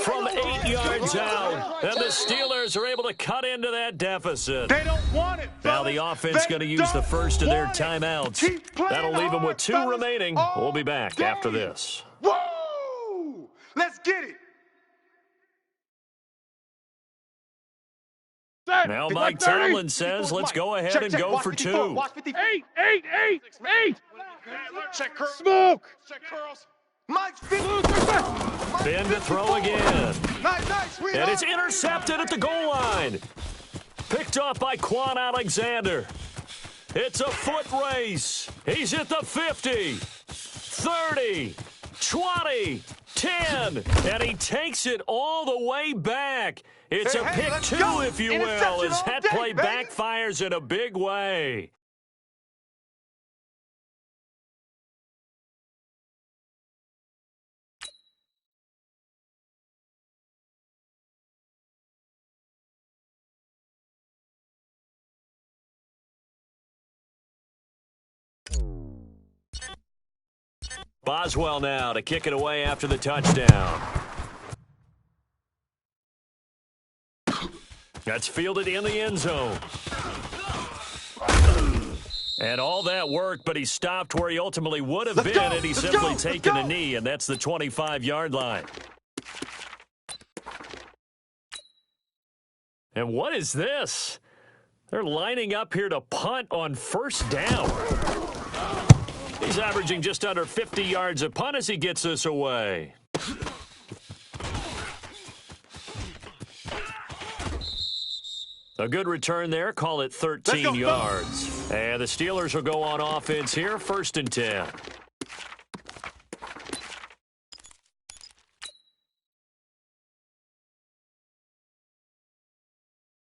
Speaker 4: From 8 yards out, and the Steelers are able to cut into that deficit.
Speaker 3: They don't want it,
Speaker 4: now the offense going to use the first of their timeouts. That'll leave them with 2 remaining. We'll be back after this.
Speaker 3: Woo! Let's get it.
Speaker 4: Now Mike Tomlin says, let's go ahead and go for 2.
Speaker 1: 8.
Speaker 3: Check curls.
Speaker 1: Smoke.
Speaker 3: Check curls.
Speaker 6: Mike 54.
Speaker 4: Ben to throw again.
Speaker 6: Nice,
Speaker 4: and it's intercepted at the goal line. Picked off by Quan Alexander. It's a foot race. He's at the 50, 30, 20, 10, and he takes it all the way back. It's a pick 2, if you will, as that play backfires in a big way. Boswell now to kick it away after the touchdown. That's fielded in the end zone. And all that work, but he stopped where he ultimately would have been had he simply taken a knee, and that's the 25-yard line. And what is this? They're lining up here to punt on first down. He's averaging just under 50 yards a punt as he gets this away. A good return there. Call it 13 yards. And the Steelers will go on offense here, 1st and 10.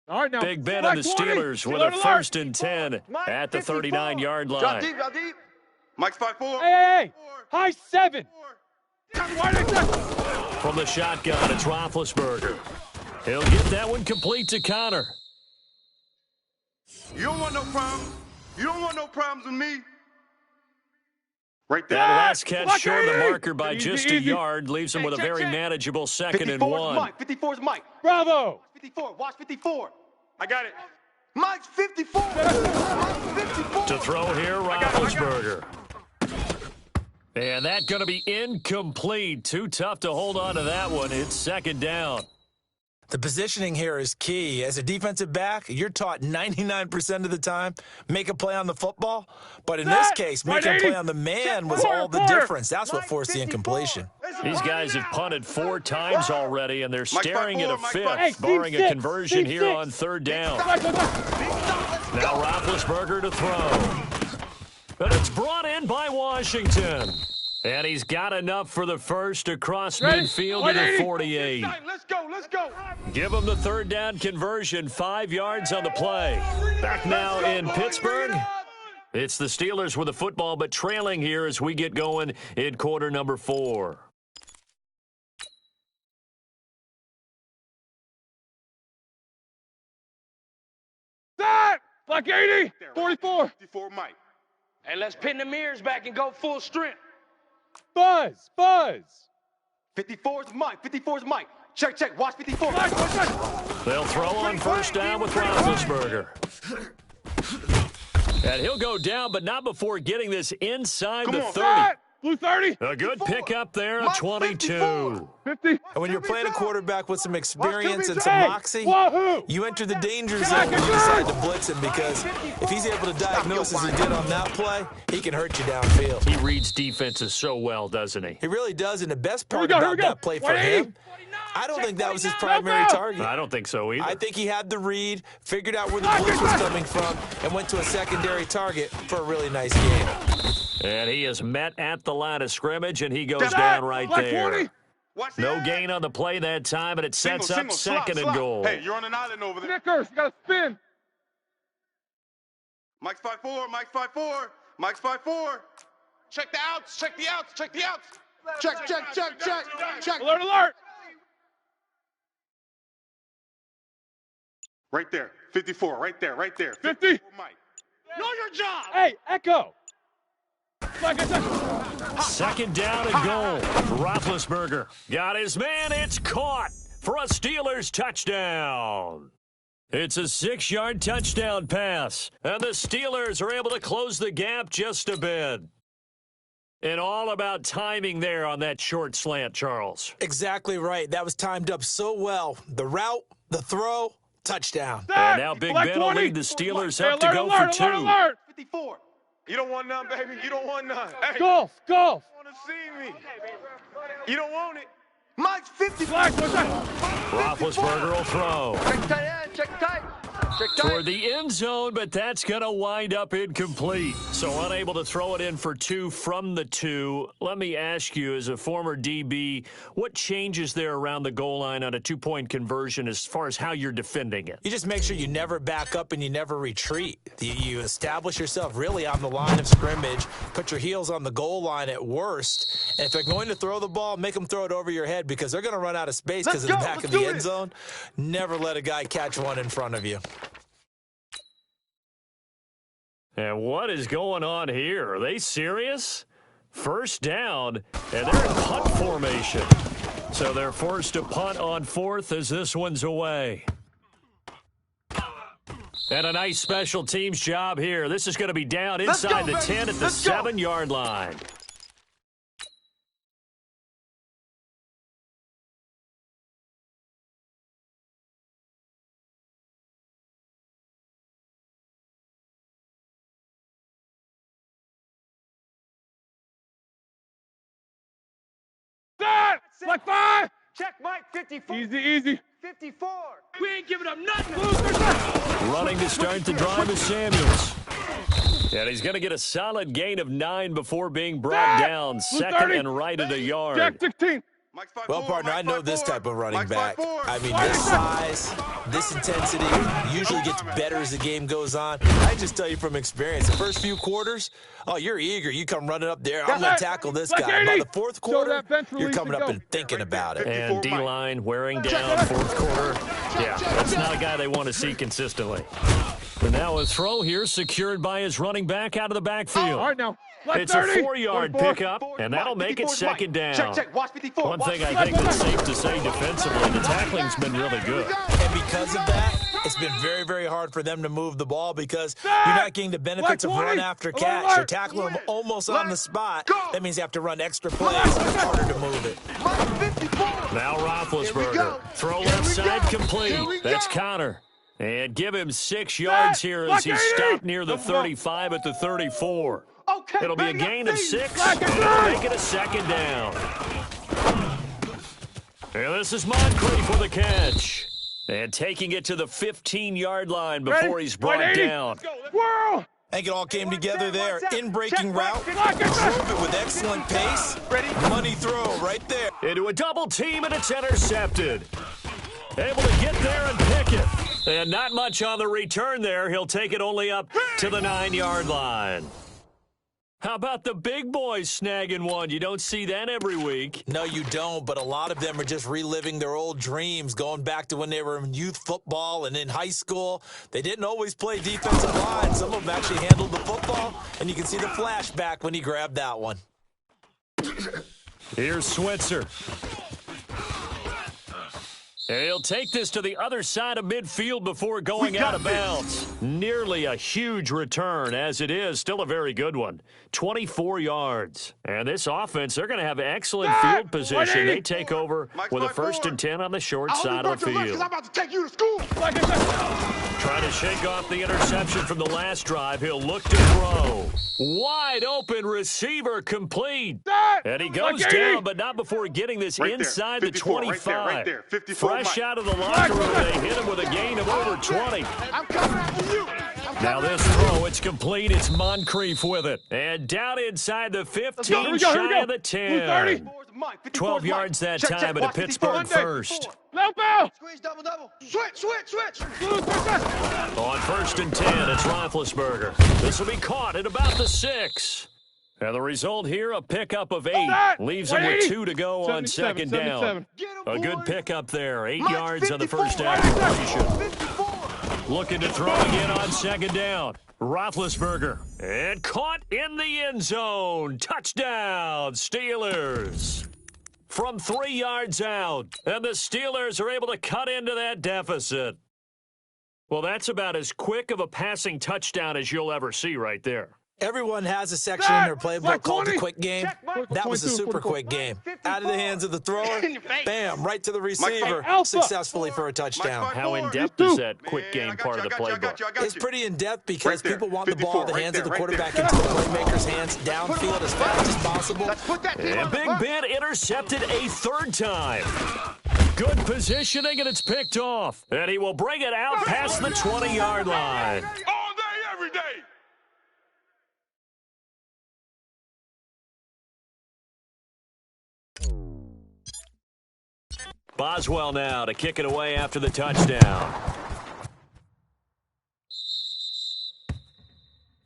Speaker 1: All right, now.
Speaker 4: Big Ben and the Steelers with a 1st and 10 at the 39-yard line.
Speaker 6: Drop deep.
Speaker 3: Mike's 5-4.
Speaker 1: Hey. High 7.
Speaker 4: From the shotgun, it's Roethlisberger. He'll get that one complete to Connor.
Speaker 3: You don't want no problems. You don't want no problems with me. Right there.
Speaker 4: That last catch short of the marker by just a yard leaves him with a very manageable 2nd and 1.
Speaker 6: 54's Mike.
Speaker 1: Bravo.
Speaker 6: 54. Watch 54.
Speaker 3: I got it.
Speaker 6: Mike's 54. Mike's 54.
Speaker 4: To throw here, Roethlisberger. And that's going to be incomplete. Too tough to hold on to that one. It's 2nd down.
Speaker 5: The positioning here is key. As a defensive back, you're taught 99% of the time, make a play on the football. But in this case, making a play on the man was all the difference. That's what forced the incompletion.
Speaker 4: These guys have punted 4 times already, and they're staring at a 5th, barring a conversion here on 3rd down. Now Roethlisberger to throw. But it's brought in by Washington. And he's got enough for the first across midfield to the 48.
Speaker 6: Let's go, let's go.
Speaker 4: Give him the 3rd down conversion, 5 yards on the play. Back now in Pittsburgh. It's the Steelers with the football, but trailing here as we get going in quarter number 4.
Speaker 1: That! Black 80! 44!
Speaker 3: 54 Mike.
Speaker 2: Hey, let's pin the mirrors back and go full strength.
Speaker 1: Buzz! Buzz!
Speaker 6: 54's Mike. 54's Mike. Check, check. Watch 54.
Speaker 4: They'll throw on 1st down with Roethlisberger. And he'll go down, but not before getting this inside the 30.
Speaker 1: Blue 30.
Speaker 4: A good pickup there, a 22.
Speaker 1: 50.
Speaker 5: And when you're playing a quarterback with some experience and some moxie, you enter the danger zone when you decide to blitz him, because if he's able to diagnose as he did on that play, he can hurt you downfield.
Speaker 4: He reads defenses so well, doesn't he?
Speaker 5: He really does, and the best part about that play for him, I don't think that was his primary target.
Speaker 4: I don't think so either.
Speaker 5: I think he had the read, figured out where the blitz was coming from, and went to a secondary target for a really nice game.
Speaker 4: And he is met at the line of scrimmage, and he goes down right there. No gain on the play that time, and it sets up 2nd and goal.
Speaker 3: Hey, you're on an island over there.
Speaker 1: Snickers, you got to spin.
Speaker 3: Mike's 5-4, Mike's 5-4, Mike's 5-4.
Speaker 6: Check the outs, check the outs, check the outs. Check, check, check, check, check.
Speaker 1: Alert, alert.
Speaker 3: Right there. 54, right there, right there.
Speaker 1: 50.
Speaker 3: Mike.
Speaker 6: Know your job.
Speaker 1: Hey, Echo.
Speaker 4: 2nd down and goal. Roethlisberger got his man. It's caught for a Steelers touchdown. It's a 6-yard touchdown pass, and the Steelers are able to close the gap just a bit. And all about timing there on that short slant, Charles.
Speaker 5: Exactly right. That was timed up so well. The route, the throw, touchdown.
Speaker 4: And now Big Ben will lead the Steelers up to go for 2.
Speaker 1: Alert.
Speaker 6: 54. You don't want none, baby. You don't want none. Hey,
Speaker 1: Golf, golf.
Speaker 6: you want to see me. You don't want it. Mike's 50.
Speaker 4: Roethlisberger will throw.
Speaker 6: Check tight end, check tight. Check tight.
Speaker 4: Toward the end zone, but that's going to wind up incomplete. So unable to throw it in for 2 from the 2. Let me ask you, as a former DB, what changes there around the goal line on a 2-point conversion as far as how you're defending it?
Speaker 5: You just make sure you never back up and you never retreat. You establish yourself really on the line of scrimmage, put your heels on the goal line at worst, and if they're going to throw the ball, make them throw it over your head, because they're going to run out of space because of the back of the end zone. Never let a guy catch one in front of you.
Speaker 4: And what is going on here? Are they serious? 1st down, and they're in punt formation. So they're forced to punt on 4th as this one's away. And a nice special teams job here. This is going to be down inside the 10 at the 7-yard line.
Speaker 1: Black 5.
Speaker 6: Check Mike, 54.
Speaker 1: Easy, easy.
Speaker 6: 54. We ain't giving up nothing.
Speaker 4: Running to start the drive is Samuels. And he's going to get a solid gain of 9 before being brought down. 2nd and right at a yard.
Speaker 1: Jack 16.
Speaker 5: Well, partner, I know this type of running back. I mean, this size, this intensity usually gets better as the game goes on. I just tell you from experience, the first few quarters, oh, you're eager. You come running up there. I'm going to tackle this guy. By the 4th quarter, you're coming up and thinking about it.
Speaker 4: And D-line wearing down 4th quarter. Yeah, that's not a guy they want to see consistently. But now a throw here secured by his running back out of the backfield.
Speaker 1: All right, now.
Speaker 4: It's a 4-yard pickup, and that'll make it 2nd down.
Speaker 6: Check, watch 54.
Speaker 4: One thing I think that's safe to say defensively, the tackling's been really good.
Speaker 5: And because of that, it's been very, very hard for them to move the ball because you're not getting the benefits of run after catch. You're tackling them almost on the spot. That means you have to run extra plays. It's harder to move it.
Speaker 4: Now Roethlisberger. Throw left side complete. That's Connor. And give him 6 yards here as he stopped near the 35 at the 34. It'll be a gain of 6, and it'll make it a second down. And this is Moncrief with a catch. And taking it to the 15-yard line before he's brought down.
Speaker 5: I think it all came together there. In-breaking route, drove it with excellent pace. Money throw right there.
Speaker 4: Into a double team, and it's intercepted. Able to get there and pick it. And not much on the return there. He'll take it only up to the 9-yard line. How about the big boys snagging one? You don't see that every week.
Speaker 5: No, you don't, but a lot of them are just reliving their old dreams, going back to when they were in youth football and in high school. They didn't always play defensive line. Some of them actually handled the football, and you can see the flashback when he grabbed that one.
Speaker 4: Here's Switzer. And he'll take this to the other side of midfield before going out of bounds. Nearly a huge return, as it is. Still a very good one. 24 yards. And this offense, they're going to have excellent field position. They take over with a 1st and 10 on the short side of the field.
Speaker 6: I'm about to take you to school.
Speaker 4: Trying to shake off the interception from the last drive. He'll look to throw. Wide open receiver complete. And he goes down, but not before getting this inside the 25. Fresh out of the locker room, they hit him with a gain of over 20.
Speaker 6: I'm coming after you.
Speaker 4: Now this throw, it's complete. It's Moncrief with it. And down inside the 15, shy of the 10. 12 yards that time at a Pittsburgh first.
Speaker 6: Squeeze, double. Switch.
Speaker 4: On 1st and 10, it's Roethlisberger. This will be caught at about the 6. And the result here, a pickup of 8. Leaves him with 2 to go on 2nd down. A good pickup there. 8 yards on the first activation. Looking to throw again on 2nd down. Roethlisberger. And caught in the end zone. Touchdown, Steelers. From 3 yards out. And the Steelers are able to cut into that deficit. Well, that's about as quick of a passing touchdown as you'll ever see right there.
Speaker 5: Everyone has a section in their playbook called the quick game. That was a super quick game. Out of the hands of the thrower, bam, right to the receiver, successfully for a touchdown.
Speaker 4: How in-depth is that quick game part of the playbook?
Speaker 5: It's pretty in-depth because people want the ball in the hands of the quarterback into the playmaker's hands downfield as fast as possible.
Speaker 4: And Big Ben intercepted a 3rd time. Good positioning, and it's picked off. And he will bring it out past the 20-yard line.
Speaker 3: All day, every day.
Speaker 4: Boswell now to kick it away after the touchdown.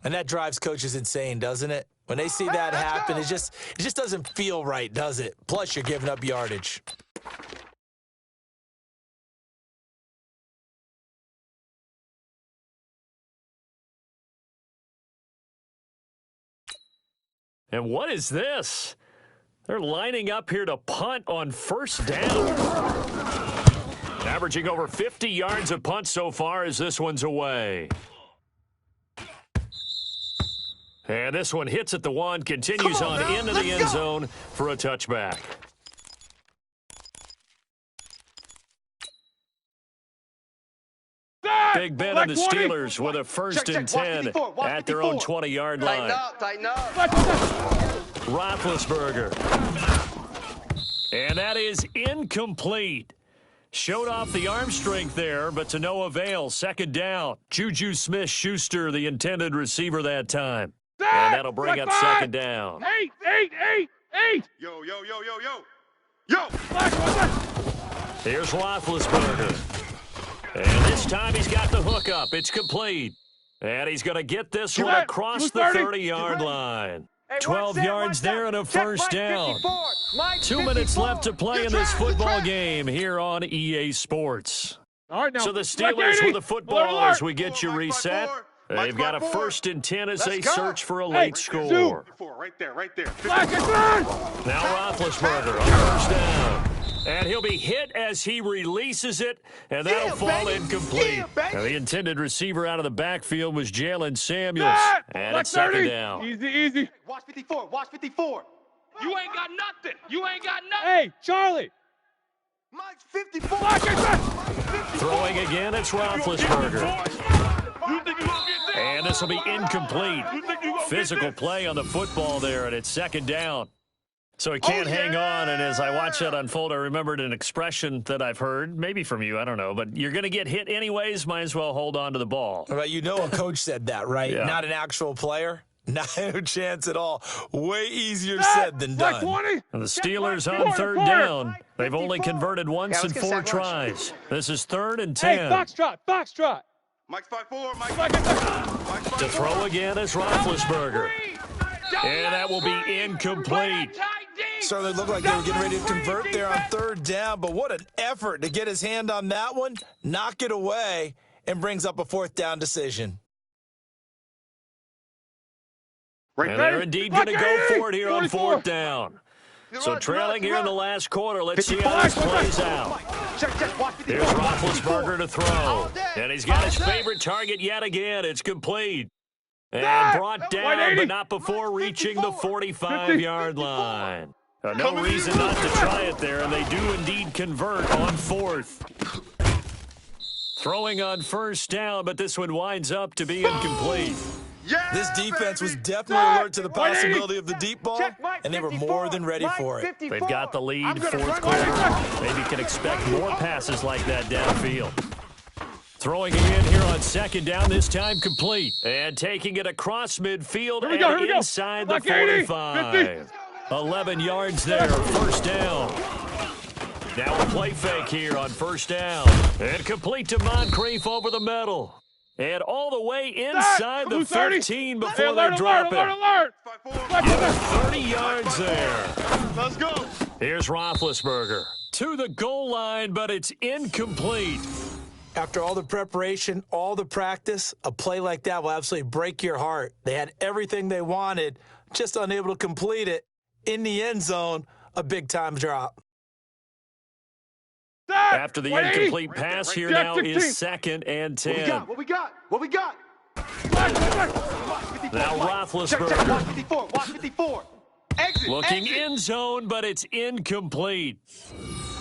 Speaker 5: And that drives coaches insane, doesn't it? When they see that happen, it just doesn't feel right, does it? Plus, you're giving up yardage.
Speaker 4: And what is this? They're lining up here to punt on 1st down. Averaging over 50 yards a punt so far as this one's away. And this one hits at the 1, continues on into the end zone for a touchback. Big Ben and the Steelers with a 1st and 10 at their own 20-yard line.
Speaker 6: Tighten up.
Speaker 4: Roethlisberger. And that is incomplete. Showed off the arm strength there, but to no avail. 2nd down. Juju Smith-Schuster, the intended receiver that time. And that'll bring up 2nd down.
Speaker 1: 8.
Speaker 3: Yo.
Speaker 4: Here's Roethlisberger. And this time he's got the hook up. It's complete. And he's going to get this one across the 30-yard line. 12 yards there and a 1st down. 2 minutes left to play in this football game here on EA Sports.
Speaker 1: All right, now.
Speaker 4: So the Steelers with the football as we get you reset. They've got a 1st and 10 as they search for a late score.
Speaker 3: Right there.
Speaker 1: Black and burn!
Speaker 4: Now Roethlisberger on 1st down. And he'll be hit as he releases it, and that'll fall incomplete. Now, the intended receiver out of the backfield was Jalen Samuels. And it's second down.
Speaker 1: Easy, easy.
Speaker 6: Watch 54. Watch 54.
Speaker 2: You ain't got nothing. You ain't got nothing.
Speaker 1: Hey, Charlie.
Speaker 6: Mike's 54.
Speaker 4: Throwing again, it's Roethlisberger. And this will be incomplete. Physical play on the football there, and it's second down. So he can't hang on, and as I watched that unfold, I remembered an expression that I've heard, maybe from you, I don't know, but you're going to get hit anyways, might as well hold on to the ball.
Speaker 5: Well, you know a coach said that, right?
Speaker 4: Yeah.
Speaker 5: Not an actual player. No chance at all. Way easier said than done.
Speaker 4: And the Steelers on third down. They've only converted once in 4 tries. This is 3rd and 10.
Speaker 1: Hey, foxtrot, foxtrot.
Speaker 3: Mike's 5-4. Mike.
Speaker 4: To throw again is Roethlisberger. And that will be incomplete.
Speaker 5: Certainly looked like they were getting ready to convert there on 3rd down, but what an effort to get his hand on that one, knock it away, and brings up a 4th down decision.
Speaker 4: And they're indeed going to go for it here on 4th down. So trailing here in the last quarter, let's see how this plays out. Here's Roethlisberger to throw. And he's got his favorite target yet again. It's complete. And brought down, but not before reaching the 45-yard line. No reason not to try it there, and they do indeed convert on 4th. Throwing on 1st down, but this one winds up to be incomplete.
Speaker 5: This defense was definitely alert to the possibility of the deep ball, and they were more than ready for it.
Speaker 4: They've got the lead, 4th quarter. Maybe can expect more passes like that downfield. Throwing it in here on 2nd down, this time complete. And taking it across midfield and inside the 45. 11 yards there, 1st down. Now a play fake here on 1st down. And complete to Moncrief over the middle. And all the way inside the 13 before they drop it. 30 yards there.
Speaker 3: Let's go.
Speaker 4: Here's Roethlisberger to the goal line, but it's incomplete.
Speaker 5: After all the preparation, all the practice, a play like that will absolutely break your heart. They had everything they wanted, just unable to complete it. In the end zone, a big-time drop.
Speaker 4: After the incomplete pass here now is 2nd and 10.
Speaker 6: What we got?
Speaker 4: Now Roethlisberger.
Speaker 6: Watch 54. Exit.
Speaker 4: Looking in zone, but it's incomplete.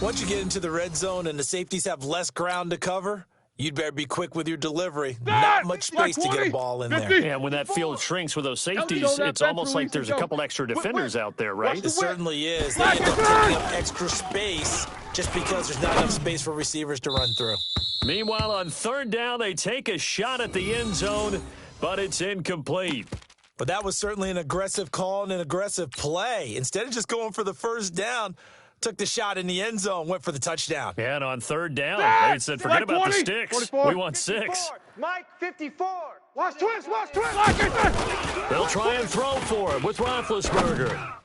Speaker 5: Once you get into the red zone and the safeties have less ground to cover, you'd better be quick with your delivery. Not much space to get a ball in there.
Speaker 4: Yeah, when that field shrinks with those safeties, it's almost like there's a couple extra defenders out there, right?
Speaker 5: It certainly is. They end up taking up extra space just because there's not enough space for receivers to run through.
Speaker 4: Meanwhile, on 3rd down, they take a shot at the end zone, but it's incomplete.
Speaker 5: But that was certainly an aggressive call and an aggressive play. Instead of just going for the 1st down, took the shot in the end zone, went for the touchdown.
Speaker 4: Yeah, and on 3rd down, they said, forget about the sticks.
Speaker 1: 44.
Speaker 4: We want 6.
Speaker 6: Mike 54. Watch twist.
Speaker 4: They'll try and throw for it with Roethlisberger.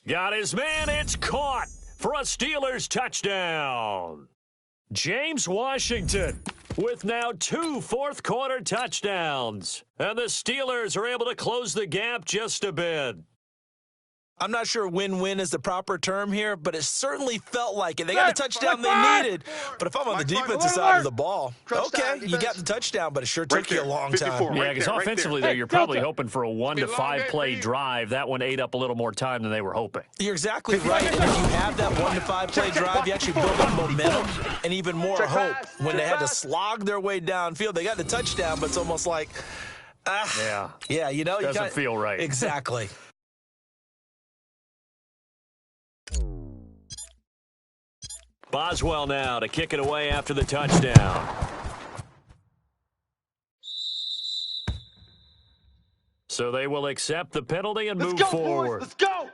Speaker 4: Got his man. It's caught for a Steelers touchdown. James Washington with now 2 4th-quarter touchdowns. And the Steelers are able to close the gap just a bit.
Speaker 5: I'm not sure win-win is the proper term here, but it certainly felt like it. They got the touchdown they needed, but if I'm on the defensive side of the ball, okay, you got the touchdown, but it sure took you a long time.
Speaker 4: Yeah, because offensively, though, you're probably hoping for a 1 to 5 play drive. That one ate up a little more time than they were hoping.
Speaker 5: You're exactly right, and if you have that 1 to 5 play drive, you actually build up momentum and even more hope. When they had to slog their way downfield, they got the touchdown, but it's almost like, yeah, you know,
Speaker 4: doesn't feel right.
Speaker 5: Exactly.
Speaker 4: Boswell now to kick it away after the touchdown. So they will accept the penalty and move forward.
Speaker 6: Let's go.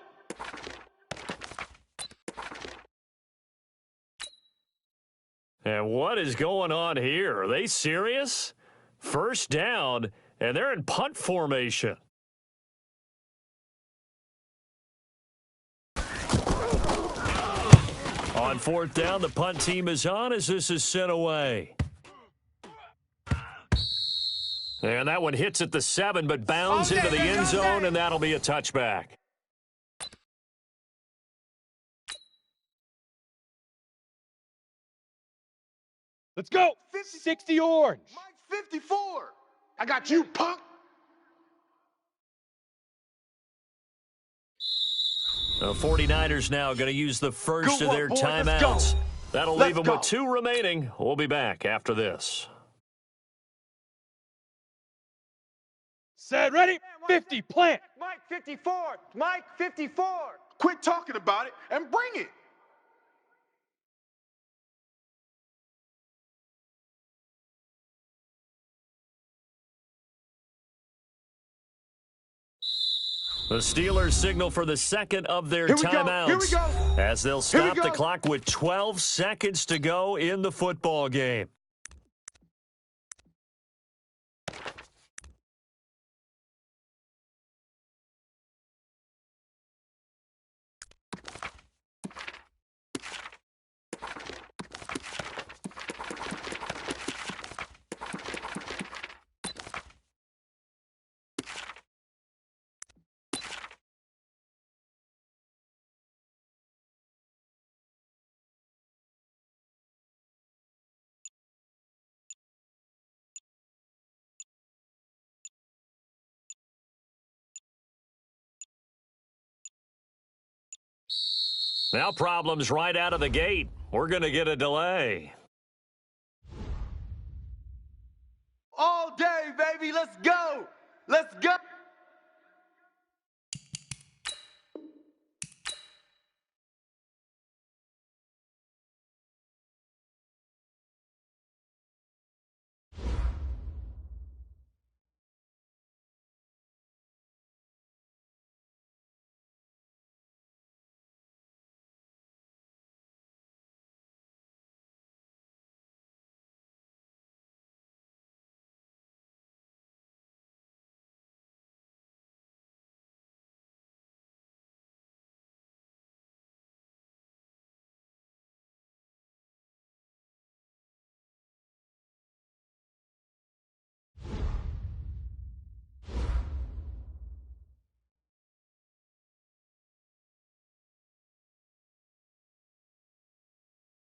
Speaker 4: And what is going on here? Are they serious? 1st down, and they're in punt formation. On 4th down, the punt team is on as this is sent away. And that one hits at the 7, but bounds into the end zone, and that'll be a touchback.
Speaker 1: Let's go. 60 orange.
Speaker 6: Mike 54. I got you, punk.
Speaker 4: The 49ers now going to use the first of their
Speaker 6: boys.
Speaker 4: timeouts. That'll leave them
Speaker 6: go.
Speaker 4: with 2 remaining. We'll be back after this.
Speaker 1: Set, ready, 50, plant.
Speaker 6: Mike 54. Mike 54. Quit talking about it and bring it.
Speaker 4: The Steelers signal for the second of their timeouts.
Speaker 6: Here we go.
Speaker 4: As they'll stop the clock with 12 seconds to go in the football game. Now problems right out of the gate. We're going to get a delay.
Speaker 6: All day, baby. Let's go. Let's go.